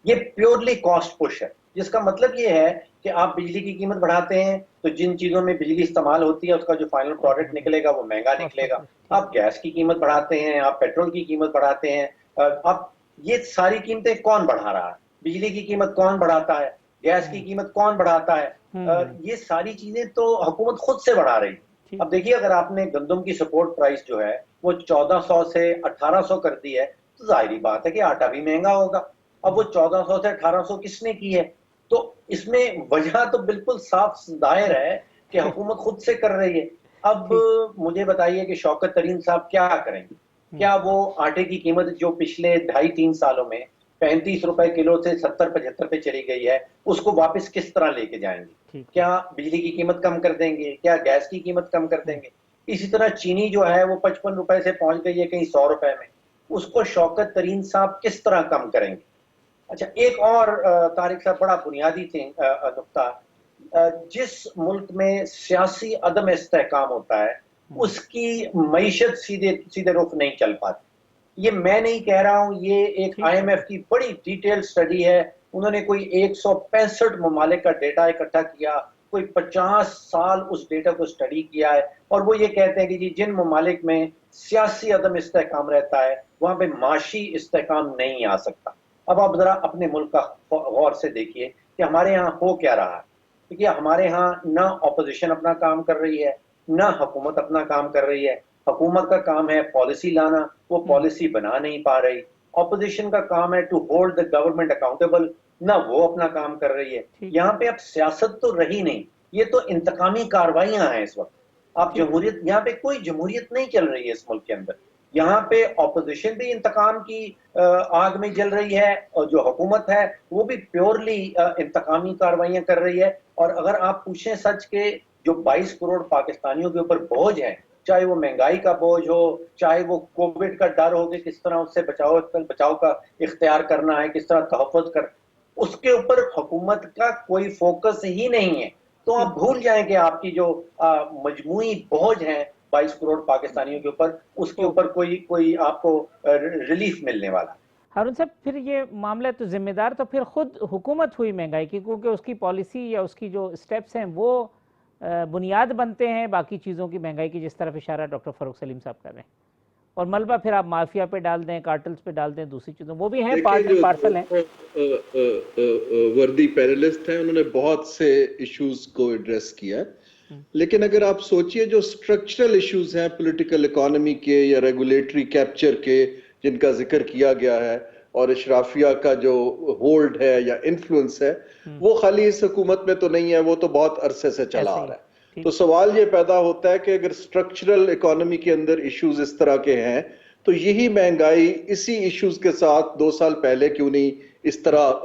ये प्योरली कॉस्ट पुश है, जिसका मतलब ये है कि आप बिजली की कीमत बढ़ाते हैं तो जिन चीजों में बिजली इस्तेमाल होती है उसका जो फाइनल प्रोडक्ट निकलेगा वो महंगा निकलेगा। आप गैस की कीमत बढ़ाते हैं, आप पेट्रोल की कीमत बढ़ाते हैं, आप ये सारी कीमतें कौन बढ़ा रहा है? बिजली की कीमत कौन बढ़ाता है? गैस की कीमत कौन बढ़ाता है? ये सारी चीजें तो हुकूमत खुद से बढ़ा रही है। अब देखिए, अगर आपने गंदम की सपोर्ट प्राइस जो है वो 1400 से 1800 कर दी है तो जाहिर बात है कि आटा भी महंगा होगा। अब वो 1400 से 1800 किसने की है? तो इसमें वजह तो बिल्कुल साफ जाहिर है कि हुकूमत खुद से कर रही है। अब मुझे बताइए कि शौकत तरीन साहब क्या करेंगे? क्या वो आटे की कीमत जो पिछले 2.5-3 सालों में 35 रुपए किलो से 70-75 पे चली गई है, उसको वापस किस तरह लेके जाएंगे? क्या बिजली की कीमत कम कर देंगे? क्या गैस की कीमत कम कर देंगे? इसी तरह चीनी जो है वो 55 रुपए से पहुंच गई है कहीं 100 रुपए में, उसको शौकत तरीन साहब किस तरह कम करेंगे? अच्छा, एक और तारिक साहब बड़ा बुनियादी नुकता, जिस मुल्क में सियासी अदम इस्तेहकाम होता है उसकी मईशत सीधे सीधे रुख नहीं चल पाती। ये मैं नहीं कह रहा हूं, ये एक IMF की बड़ी डिटेल स्टडी है। उन्होंने कोई 165 ममालिक का डेटा इकट्ठा किया, कोई 50 साल उस डेटा को स्टडी किया है, और वो ये कहते हैं कि जी जिन ममालिक में सियासी अदम इस्तेहकाम रहता है वहां पे माशी इस्तेहकाम नहीं आ सकता। अब आप जरा अपने मुल्क का गौर से देखिए कि हमारे यहाँ हो क्या रहा है। देखिए, हमारे यहाँ ना ऑपोजिशन अपना काम कर रही है, ना हुकूमत अपना काम कर रही है। हुकूमत का काम है पॉलिसी लाना, वो पॉलिसी बना नहीं पा रही। ऑपोजिशन का काम है to hold the government accountable, ना वो अपना काम कर रही है। यहाँ पे अब सियासत तो रही नहीं, ये तो इंतकामी कार्रवाइयां हैं इस वक्त। आप जमहूरियत, यहाँ पे कोई जमहूरियत नहीं चल रही है इस मुल्क के अंदर। यहाँ पे ऑपोजिशन भी इंतकाम की आग में जल रही है, और जो हुकूमत है वो भी प्योरली इंतकामी कार्रवाइयां कर रही है। और अगर आप पूछें सच के, जो 22 करोड़ पाकिस्तानियों के ऊपर बोझ है, चाहे वो महंगाई का बोझ हो, चाहे वो कोविड का डर हो कि किस तरह उससे बचाव का इख्तियार करना है, किस तरह तहफ़्फ़ुज़ कर, उसके ऊपर हुकूमत का कोई फोकस ही नहीं है। तो आप भूल जाएं कि आपकी जो मजमूई बोझ है 22 करोड़ पाकिस्तानियों के ऊपर, उसके ऊपर कोई आपको रिलीफ मिलने वाला। हारून साहब, फिर ये मामला तो जिम्मेदार तो फिर खुद हुकूमत हुई महंगाई की, क्योंकि उसकी पॉलिसी या उसकी जो स्टेप्स हैं वो बुनियाद बनते हैं बाकी चीज़ों की महंगाई की, जिस तरफ इशारा डॉक्टर फ़ारूक सलीम साहब कर रहे हैं। और मलबा फिर आप माफिया पे डाल दें, कार्टल्स पे डाल दें, दूसरी चीज़ों, वो भी हैं, पार्सल हैं। वर्दी पैनलिस्ट हैं, उन्होंने बहुत से इश्यूज को एड्रेस किया है, लेकिन अगर आप सोचिए जो स्ट्रक्चरल इश्यूज हैं पॉलिटिकल इकोनॉमी के या रेगुलेटरी कैप्चर के, जिनका जिक्र किया गया है, और इशराफिया का जो होल्ड है या इन्फ्लुएंस है, वो खाली इस हुकूमत में तो नहीं है, वो तो बहुत अरसे से चला आ रहा है। तो सवाल ये पैदा होता है कि अगर स्ट्रक्चरल इकोनॉमी के अंदर इश्यूज इस तरह के हैं, तो यही महंगाई इसी इश्यूज के साथ 2 साल पहले क्यों नहीं इस तरह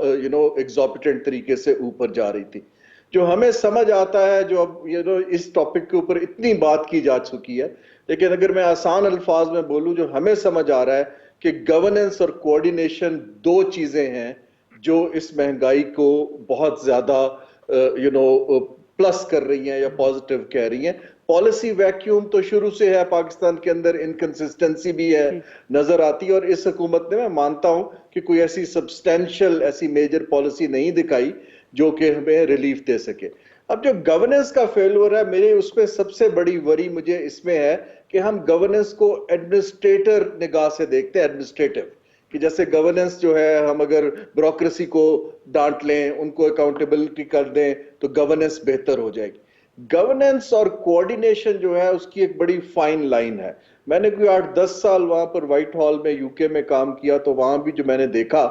एग्जॉर्बिटेंट तरीके से ऊपर जा रही थी। जो हमें समझ आता है, जो अब इस टॉपिक के ऊपर इतनी बात की जा चुकी है, लेकिन अगर मैं आसान अल्फाज में बोलूं, जो हमें समझ आ रहा है कि गवर्नेंस और कोऑर्डिनेशन 2 चीजें हैं जो इस महंगाई को बहुत ज्यादा प्लस कर रही हैं या पॉजिटिव कह रही हैं। पॉलिसी वैक्यूम तो शुरू से है पाकिस्तान के अंदर, इनकंसिस्टेंसी भी है, नजर आती है, और इस हुकूमत ने, मैं मानता हूं कि कोई ऐसी सब्सटेंशियल, ऐसी मेजर पॉलिसी नहीं दिखाई जो कि हमें रिलीफ दे सके। अब जो गवर्नेंस का फेलियर है, मेरे उसमें सबसे बड़ी वरी मुझे इसमें है कि हम गवर्नेंस को एडमिनिस्ट्रेटर निगाह से देखते हैं, एडमिनिस्ट्रेटिव, कि जैसे गवर्नेंस जो है, हम अगर ब्यूरोक्रेसी को डांट लें, उनको अकाउंटेबिलिटी कर दें, तो गवर्नेंस बेहतर हो जाएगी। गवर्नेंस और कोऑर्डिनेशन जो है उसकी एक बड़ी फाइन लाइन है। मैंने कोई 8-10 साल वहां पर व्हाइट हॉल में यूके में काम किया, तो वहां भी जो मैंने देखा,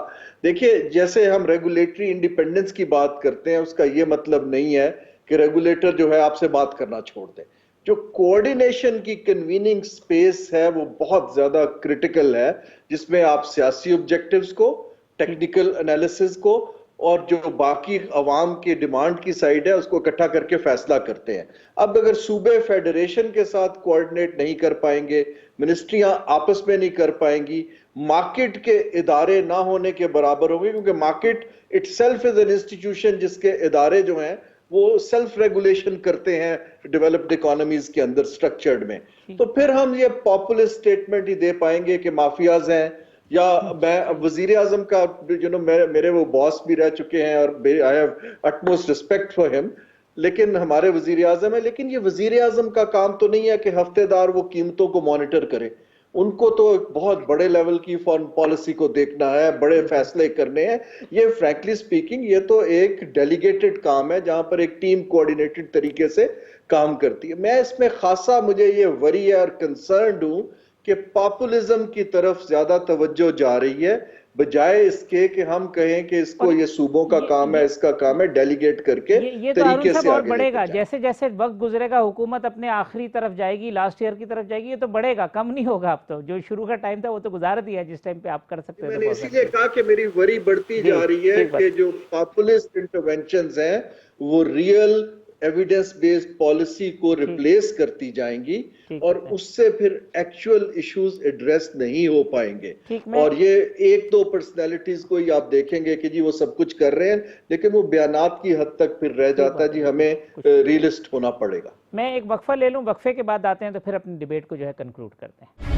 देखिए जैसे हम रेगुलेटरी इंडिपेंडेंस की बात करते हैं, उसका यह मतलब नहीं है कि रेगुलेटर जो है आपसे बात करना छोड़ दे। जो कोऑर्डिनेशन की कन्वीनिंग स्पेस है वो बहुत ज्यादा क्रिटिकल है, जिसमें आप सियासी ऑब्जेक्टिव्स को, टेक्निकल एनालिसिस को, और जो बाकी अवाम की डिमांड की साइड है उसको इकट्ठा करके फैसला करते हैं। अब अगर सूबे फेडरेशन के साथ कोऑर्डिनेट नहीं कर पाएंगे, मिनिस्ट्रियां आपस में नहीं कर पाएंगी, मार्केट के इदारे ना होने के बराबर होंगे, क्योंकि market itself is an institution जिसके इदारे जो हैं वो सेल्फ रेगुलेशन करते हैं डेवलप्ड इकोनॉमीज के अंदर स्ट्रक्चर्ड में। तो फिर हम ये पॉपुलिस्ट स्टेटमेंट ही दे पाएंगे कि माफियाज हैं या मैं वजीर आजम का मेरे वो बॉस भी रह चुके हैं और I have utmost respect for him, लेकिन हमारे वजीर आजम है, लेकिन ये वजीर आजम का काम तो नहीं है कि हफ्तेदार वो कीमतों को मॉनिटर करे। उनको तो एक बहुत बड़े लेवल की फॉरेन पॉलिसी को देखना है, बड़े फैसले करने हैं। ये फ्रैंकली स्पीकिंग ये तो एक डेलीगेटेड काम है जहां पर एक टीम कोऑर्डिनेटेड तरीके से काम करती है। मैं इसमें खासा मुझे ये वरी और कंसर्न्ड हूं कि पॉपुलिज्म की तरफ ज्यादा तवज्जो जा रही है, बजाय इसके कि हम कहें कि इसको ये सूबों का काम है, इसका काम है, डेलीगेट करके ये तो तरीके से और आगे बढ़ेगा। जैसे जैसे वक्त गुजरेगा हुकूमत अपने आखिरी तरफ जाएगी, लास्ट ईयर की तरफ जाएगी, ये तो बढ़ेगा, कम नहीं होगा। अब तो जो शुरू का टाइम था वो तो गुजार दिया जिस टाइम पे आप कर सकते थे। मैंने इसीलिए कहा कि मेरी वरी बढ़ती जा रही है कि जो पॉपुलिस्ट इंटरवेंशंस हैं वो रियल एविडेंस बेस्ड पॉलिसी को रिप्लेस करती जाएंगी और उससे फिर एक्चुअल इश्यूज एड्रेस नहीं हो पाएंगे। और ये एक दो पर्सनैलिटीज को ही आप देखेंगे कि जी वो सब कुछ कर रहे हैं, लेकिन वो बयानात की हद तक फिर रह जाता है। जी हमें रियलिस्ट होना पड़ेगा। मैं एक वक्फा ले लूं, वक्फे के बाद आते हैं तो फिर अपनी डिबेट को जो है कंक्लूड करते हैं।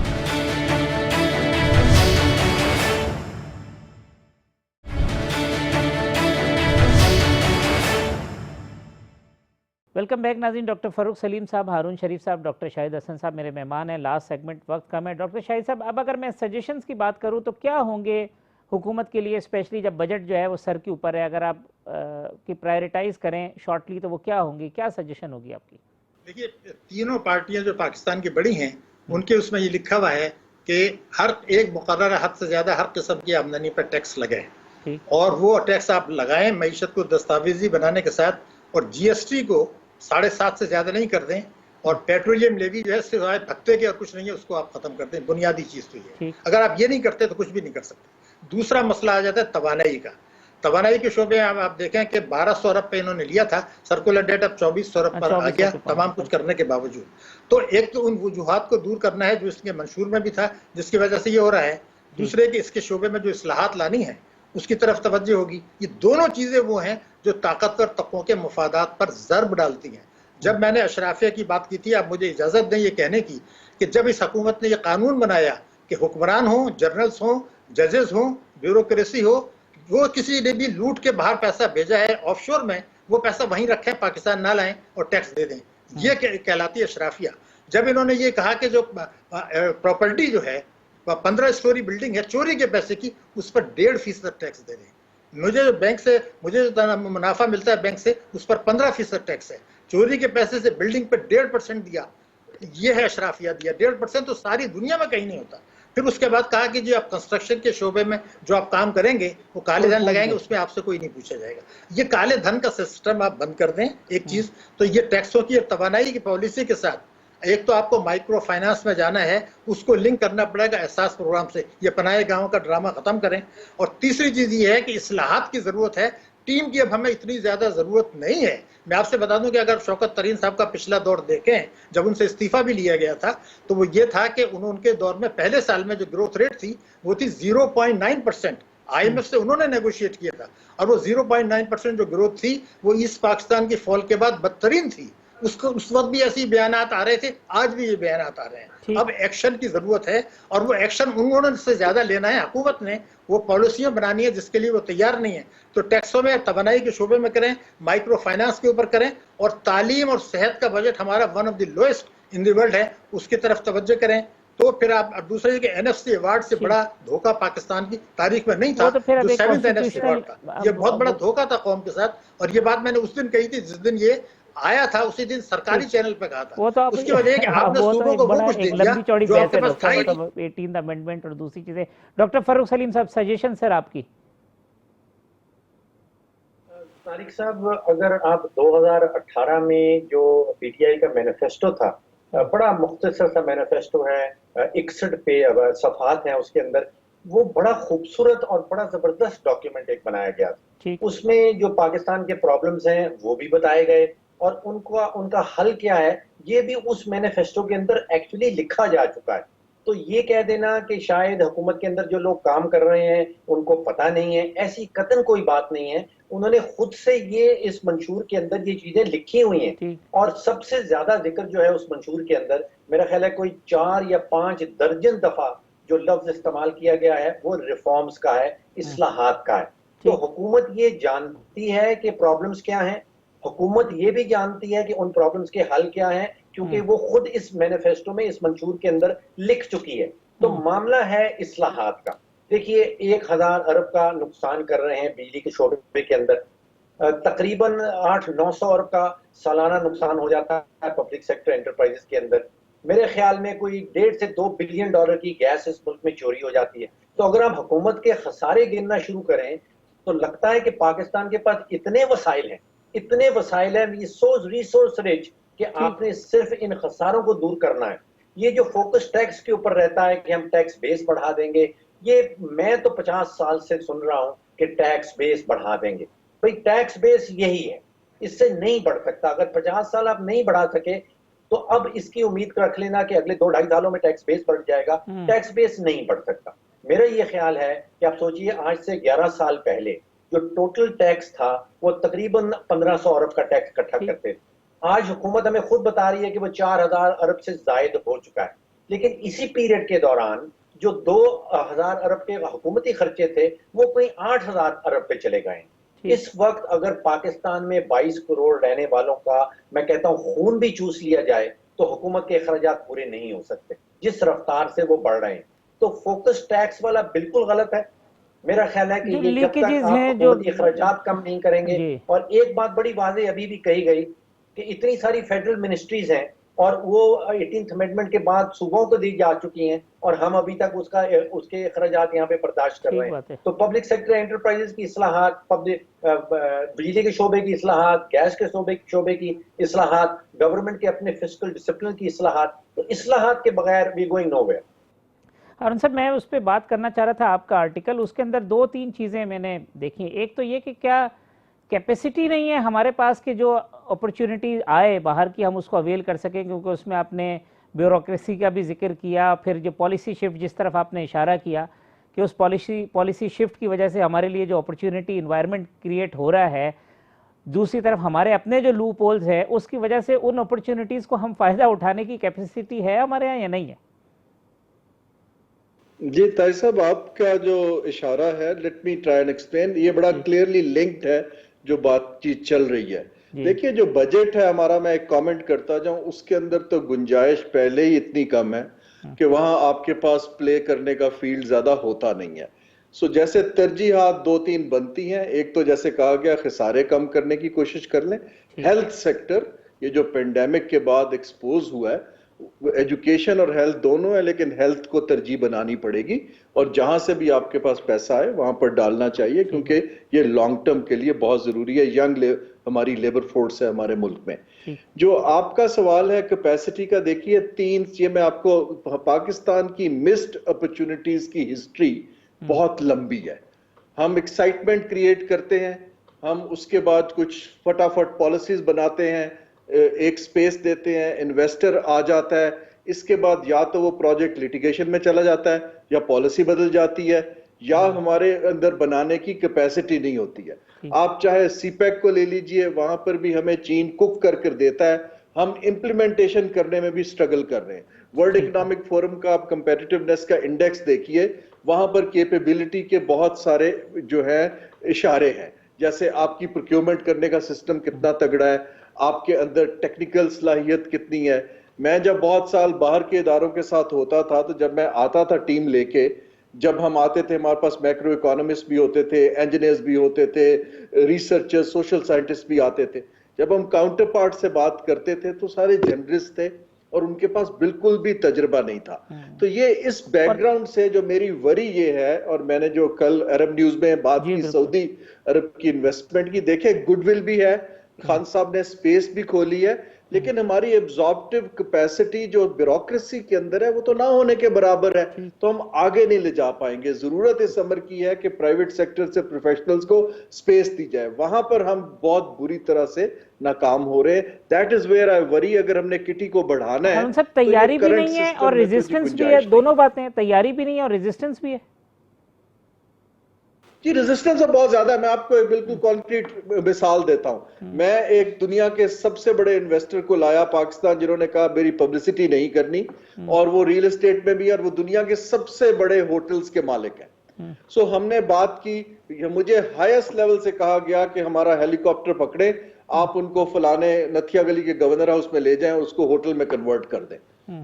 वेलकम बैक नाज़रीन। डॉक्टर फ़ारूक सलीम साहब, हारून शरीफ साहब, डॉक्टर शाहिद हसन साहब मेरे मेहमान हैं। लास्ट सेगमेंट वक्त कम है। डॉक्टर शाहिद साहब, अब अगर मैं सजेशंस की बात करूं तो क्या होंगे हुकूमत के लिए, स्पेशली जब बजट जो है वो सर के ऊपर है, अगर आप की प्रायोरिटाइज़ करें शॉर्टली तो वो क्या होंगी, क्या सजेशन होगी आपकी? देखिए, तीनों पार्टियां जो पाकिस्तान की बड़ी हैं उनके उसमें ये लिखा हुआ है कि हर एक मुकर्रर हद से ज़्यादा हर किस्म की आमदनी पर टैक्स लगाएं और वो टैक्स आप लगाएं मईशत को दस्तावेजी बनाने के साथ, और GST को 7.5 से ज्यादा नहीं कर दें, और पेट्रोलियम लेवी जो है सिवाय भत्ते के और कुछ नहीं है उसको आप खत्म कर दें। बुनियादी चीज तो ये, अगर आप ये नहीं करते तो कुछ भी नहीं कर सकते। दूसरा मसला आ जाता है तवानाई का। तवानाई के शोबे में आप देखें कि 1200 अरब पे इन्होंने लिया था, सर्कुलर डेट अब 2400 अरब पर आ गया तमाम कुछ करने के बावजूद। तो एक तो उन वजूहात को दूर करना है जो इसके मंशूर में भी था जिसकी वजह से ये हो रहा है, दूसरे के इसके शोबे में जो इस्लाहात लानी है उसकी तरफ तवज्जो होगी। ये दोनों चीजें वो हैं जो ताकतवर तबकों के मफादात पर ज़र्ब डालती हैं। जब मैंने अशराफिया की बात की थी, आप मुझे इजाजत दें ये कहने की कि जब इस हुकूमत ने ये कानून बनाया कि हुक्मरान हो, जर्नल्स हो, जजेस हो, ब्यूरोक्रेसी हो, वो किसी ने भी लूट के बाहर पैसा भेजा है ऑफशोर में, वो पैसा वहीं रखें, पाकिस्तान ना लाएं और टैक्स दे दें, ये कहलाती है अशराफिया। जब इन्होंने ये कहा कि जो प्रॉपर्टी जो है 15 स्टोरी बिल्डिंग है चोरी के पैसे की, उस पर 1.5% टैक्स दे दें। मुझे जो बैंक से जो मुनाफा मिलता है बैंक से, उस पर 15% टैक्स है। चोरी के पैसे से बिल्डिंग पर 1.5% दिया, ये है अशराफिया दिया। 1.5% तो सारी दुनिया में कहीं नहीं होता। फिर उसके बाद कहा कि जी आप कंस्ट्रक्शन के शोबे में जो आप काम करेंगे वो काले धन लगाएंगे, उसमें आपसे कोई नहीं पूछा जाएगा। ये काले धन का सिस्टम आप बंद कर दें। एक चीज तो ये टैक्सों की तवानाई की पॉलिसी के साथ एक तो आपको माइक्रो फाइनेंस में जाना है, उसको लिंक करना पड़ेगा एहसास प्रोग्राम से। ये पनाहे गांव का ड्रामा खत्म करें। और तीसरी चीज ये है कि इस्लाहात की जरूरत है। टीम की अब हमें इतनी ज्यादा जरूरत नहीं है। मैं आपसे बता दूं कि अगर शौकत तरीन साहब का पिछला दौर देखें, जब उनसे इस्तीफा भी लिया गया था, तो वो ये था कि उनके दौर में पहले साल में जो ग्रोथ रेट थी वो थी 0.9%। IMF से उन्होंने नेगोशिएट किया था और वो 0.9% जो ग्रोथ थी वो ईस्ट पाकिस्तान की फॉल के बाद बदतरीन थी। उसको उस वक्त भी ऐसी बयानात आ रहे थे, आज भी ये बयानात आ रहे हैं। अब एक्शन की जरूरत है और वो एक्शन उन्होंने से ज्यादा लेना है हुकूमत ने। वो पॉलिसियां बनानी है जिसके लिए वो तैयार नहीं है। तो टैक्सों में, तवानाई के शोबे में करें, माइक्रो फाइनेंस के ऊपर करें, और तालीम और सेहत का बजट हमारा one of the lowest in the world है, उसकी तरफ तवज्जो करें। तो फिर आप दूसरे के NFC अवार्ड से बड़ा धोखा पाकिस्तान की तारीख में नहीं था, तो जो 7th NFC अवार्ड था। ये बहुत बड़ा धोखा था कौम के साथ। और ये बात मैंने उस दिन कही थी जिस दिन ये आया था, उसी दिन सरकारी चैनल पे कहा था। वो तो उसकी वजह है कि आपने सूबों को वो कुछ दे दिया जो आपके पास था ही नहीं। 18th अमेंडमेंट और दूसरी चीजें। डॉक्टर फारूक सलीम साहब, सजेशन सर आपकी। तारिक साहब, अगर आप 2018 में जो PTI का मैनिफेस्टो था, बड़ा मुख्तसर सा मैनिफेस्टो है, 61 पे सफ़हात हैं उसके अंदर, वो बड़ा खूबसूरत और बड़ा जबरदस्त डॉक्यूमेंट एक बनाया गया था। उसमें जो पाकिस्तान के प्रॉब्लम्स हैं वो भी बताए गए और उनका हल क्या है ये भी उस मैनिफेस्टो के अंदर एक्चुअली लिखा जा चुका है। तो ये कह देना कि शायद हुकूमत के अंदर जो लोग काम कर रहे हैं उनको पता नहीं है, ऐसी कतई कोई बात नहीं है। उन्होंने खुद से ये इस मंशूर के अंदर ये चीजें लिखी हुई हैं और सबसे ज्यादा जिक्र जो है उस मंशूर के अंदर मेरा ख्याल है कोई 4 या 5 दर्जन दफा जो लफ्ज इस्तेमाल किया गया है वो रिफॉर्म्स का है, इस्लाहात का है। तो हुकूमत ये जानती है कि प्रॉब्लम्स क्या हैं, हुकूमत ये भी जानती है कि उन प्रॉब्लम्स के हल क्या हैं, क्योंकि वो खुद इस मैनिफेस्टो में, इस मंशूर के अंदर लिख चुकी है। तो मामला है इस्लाहात का। देखिए 1000 अरब का नुकसान कर रहे हैं बिजली के शोबे के अंदर, तकरीबन 800-900 अरब का सालाना नुकसान हो जाता है पब्लिक सेक्टर एंटरप्राइजेस के अंदर। मेरे ख्याल में कोई 1.5 से 2 बिलियन डॉलर की गैस इस मुल्क में चोरी हो जाती है। तो अगर आप हुकूमत के खसारे गिनना शुरू करें तो लगता है कि पाकिस्तान के पास इतने वसाइल हैं, इतने वसाइल हैं, रिसोर्स रिच, कि आपने सिर्फ इन खसारों को दूर करना है। ये जो फोकस टैक्स के ऊपर रहता है कि हम टैक्स बेस बढ़ा देंगे, ये मैं तो 50 साल से सुन रहा हूं कि टैक्स बेस बढ़ा देंगे। भाई टैक्स बेस यही है, इससे नहीं बढ़ सकता। अगर 50 साल आप नहीं बढ़ा सके तो अब इसकी उम्मीद रख लेना कि अगले 2-2.5 सालों में टैक्स बेस बढ़ जाएगा। टैक्स बेस नहीं बढ़ सकता। मेरा ये ख्याल है कि आप सोचिए आज से 11 साल पहले जो टोटल टैक्स था वो तकरीबन 1500 अरब का टैक्स इकट्ठा करते थे। आज हुकूमत हमें खुद बता रही है कि वो 4000 अरब से जायद हो चुका है। लेकिन इसी पीरियड के दौरान जो 2000 अरब के हुकूमती खर्चे थे वो कोई 8000 अरब पे चले गए। इस वक्त अगर पाकिस्तान में 22 करोड़ रहने वालों का मैं कहता हूं खून भी चूस लिया जाए तो हुकूमत के अखराजात पूरे नहीं हो सकते जिस रफ्तार से वो बढ़ रहे हैं। तो फोकस टैक्स वाला बिल्कुल गलत है। मेरा ख्याल है कि ये जब तक आप हुकूमती अखराजात कम नहीं करेंगे, और एक बात बड़ी वाज़ेह अभी भी कही गई कि इतनी सारी फेडरल मिनिस्ट्रीज हैं और वो 18th अमेंडमेंट के बाद सूबों को दी जा चुकी हैं और हम अभी तक उसके अखराजात यहाँ पे बर्दाश्त कर रहे हैं। तो पब्लिक सेक्टर एंटरप्राइजेस की इस्लाहात, बिजली के शोबे की इस्लाहात, गैस के शोबे की इस्लाहात, गवर्नमेंट के अपने फिस्कल डिसिप्लिन की इस्लाहात, तो इस्लाहात के बगैर we going nowhere. Arun sir, मैं उस पर बात करना चाह रहा था। आपका आर्टिकल, उसके अंदर 2-3 चीज़ें मैंने देखी। एक तो ये कि क्या कैपेसिटी नहीं है हमारे पास कि जो अपॉर्चुनिटी आए बाहर की हम उसको अवेल कर सकें, क्योंकि उसमें आपने ब्यूरोक्रेसी का भी जिक्र किया, फिर जो पॉलिसी शिफ्ट जिस तरफ आपने इशारा किया कि उस पॉलिसी शिफ्ट की वजह से हमारे लिए जो अपॉर्चुनिटी इन्वायरमेंट क्रिएट हो रहा है, दूसरी तरफ हमारे अपने जो लूप होल्स है उसकी वजह से उन अपॉर्चुनिटीज़ को हम फ़ायदा उठाने की कैपेसिटी है हमारे यहाँ या नहीं है? जी ताई साहब, आपका जो इशारा है, let me try and explain, ये बड़ा क्लियरली लिंक्ड है जो बातचीत चल रही है। देखिए जो बजट है हमारा, मैं एक कमेंट करता जाऊं, उसके अंदर तो गुंजाइश पहले ही इतनी कम है कि वहां आपके पास प्ले करने का फील्ड ज्यादा होता नहीं है। सो जैसे तरजीहात 2-3 बनती हैं। एक तो जैसे कहा गया खसारे कम करने की कोशिश कर लें। हेल्थ सेक्टर, ये जो पेंडेमिक के बाद एक्सपोज हुआ है, एजुकेशन और हेल्थ दोनों है, लेकिन हेल्थ को तरजीह बनानी पड़ेगी और जहां से भी आपके पास पैसा है वहां पर डालना चाहिए, क्योंकि ये लॉन्ग टर्म के लिए बहुत जरूरी है। हमारी लेबर फोर्स है हमारे मुल्क में। जो आपका सवाल है कैपेसिटी का, देखिए 3 ये मैं आपको, पाकिस्तान की मिस्ड अपॉर्चुनिटीज की हिस्ट्री बहुत लंबी है। हम एक्साइटमेंट क्रिएट करते हैं, हम उसके बाद कुछ फटाफट पॉलिसीज बनाते हैं, एक स्पेस देते हैं, इन्वेस्टर आ जाता है, इसके बाद या तो वो प्रोजेक्ट लिटिगेशन में चला जाता है या पॉलिसी बदल जाती है या हमारे अंदर बनाने की कैपेसिटी नहीं होती है। आप चाहे सीपैक को ले लीजिए, वहां पर भी हमें चीन कुक कर देता है, हम इंप्लीमेंटेशन करने में भी स्ट्रगल कर रहे हैं। वर्ल्ड इकोनॉमिक फोरम का आप कंपेटिटिवनेस का इंडेक्स देखिए, वहां पर कैपेबिलिटी के बहुत सारे जो है इशारे हैं, जैसे आपकी प्रोक्योरमेंट करने का सिस्टम कितना तगड़ा है, आपके अंदर टेक्निकल सलाहियत कितनी है। मैं जब बहुत साल बाहर के इदारों के साथ होता था, तो जब मैं आता था टीम लेके, जब हम आते थे हमारे पास मैक्रो इकोनॉमिस्ट भी होते थे, इंजीनियर्स भी होते थे, रिसर्चर्स, सोशल साइंटिस्ट भी आते थे। जब हम काउंटर पार्ट से बात करते थे तो सारे जर्नलिस्ट थे और उनके पास बिल्कुल भी तजुर्बा नहीं था। तो ये इस बैकग्राउंड से जो मेरी वरी ये है, और मैंने जो कल अरब न्यूज में बात की सऊदी अरब की इन्वेस्टमेंट की, देखे गुडविल भी है, खान साहब ने स्पेस भी खोली है, लेकिन हमारी एब्जॉर्प्टिव कैपेसिटी जो ब्यूरोक्रेसी के अंदर है वो तो ना होने के बराबर है, तो हम आगे नहीं ले जा पाएंगे। जरूरत इस अमर की है कि प्राइवेट सेक्टर से प्रोफेशनल्स को स्पेस दी जाए, वहां पर हम बहुत बुरी तरह से नाकाम हो रहे हैं। That is where I worry. अगर हमने किटी को बढ़ाना है, सर तैयारी भी नहीं है और रेजिस्टेंस भी है, दोनों बातें हैं, तैयारी भी नहीं है और रेजिस्टेंस भी है। जी रेजिस्टेंस तो बहुत ज्यादा है। मैं आपको एक बिल्कुल कॉन्क्रीट मिसाल देता हूं। मैं एक दुनिया के सबसे बड़े इन्वेस्टर को लाया पाकिस्तान, जिन्होंने कहा मेरी पब्लिसिटी नहीं करनी, और वो रियल एस्टेट में भी, और वो दुनिया के सबसे बड़े होटल्स के मालिक हैं। सो हमने बात की, मुझे हाईएस्ट लेवल से कहा गया कि हमारा हेलीकॉप्टर पकड़े, आप उनको फलाने नथिया गली के गवर्नर हाउस में ले जाएं, उसको होटल में कन्वर्ट कर दें।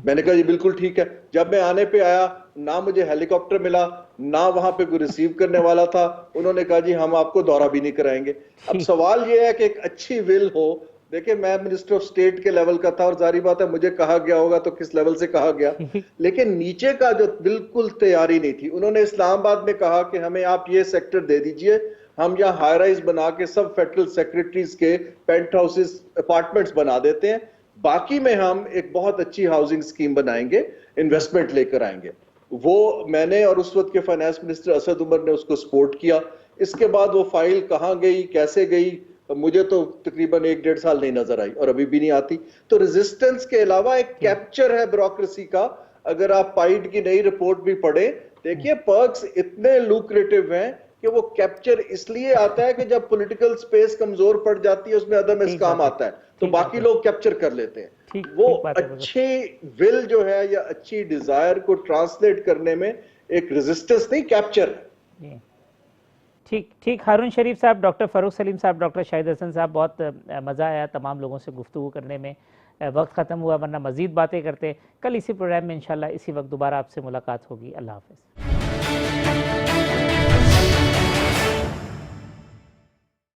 मैंने कहा जी बिल्कुल ठीक है। जब मैं आने पे आया, ना मुझे हेलीकॉप्टर मिला, ना वहां पे कोई रिसीव करने वाला था। उन्होंने कहा जी हम आपको दौरा भी नहीं कराएंगे। अब सवाल यह है कि एक अच्छी विल हो। देखिए मैं मिनिस्टर ऑफ स्टेट के लेवल का था, और जारी बात है मुझे कहा गया होगा तो किस लेवल से कहा गया, लेकिन नीचे का जो बिल्कुल तैयारी नहीं थी। उन्होंने इस्लामाबाद में कहा कि हमें आप ये सेक्टर दे दीजिए, हम यहाँ हाई राइज बना के सब फेडरल सेक्रेटरीज के पेंट हाउसेस अपार्टमेंट्स बना देते हैं, बाकी में हम एक बहुत अच्छी हाउसिंग स्कीम बनाएंगे, इन्वेस्टमेंट लेकर आएंगे। वो मैंने और उस वक्त के फाइनेंस मिनिस्टर असद उमर ने उसको सपोर्ट किया। इसके बाद वो फाइल कहां गई, कैसे गई, मुझे तो तकरीबन 1-1.5 साल नहीं नजर आई, और अभी भी नहीं आती। तो रेजिस्टेंस के अलावा एक कैप्चर है ब्यूरोक्रेसी का। अगर आप पाइड की नई रिपोर्ट भी पढ़े, देखिए पर्क्स इतने लुक्रेटिव हैं कि वो कैप्चर इसलिए आता है कि जब पॉलिटिकल स्पेस कमजोर पड़ जाती है, उसमें अदम इस्काम आता है, तो बाकी लोग कैप्चर कर लेते हैं। वो अच्छी विल जो है या अच्छी डिजायर को ट्रांसलेट करने में एक रेजिस्टेंस नहीं, कैप्चर है। ठीक ठीक। हारून शरीफ साहब, डॉक्टर फ़ारूक सलीम साहब, डॉक्टर शाहिद हसन साहब, बहुत मज़ा आया तमाम लोगों से गुफ्तगू करने में। वक्त ख़त्म हुआ, वरना मज़ीद बातें करते। कल इसी प्रोग्राम में इंशाल्लाह इसी वक्त दोबारा आपसे मुलाकात होगी। अल्लाह हाफ़िज़।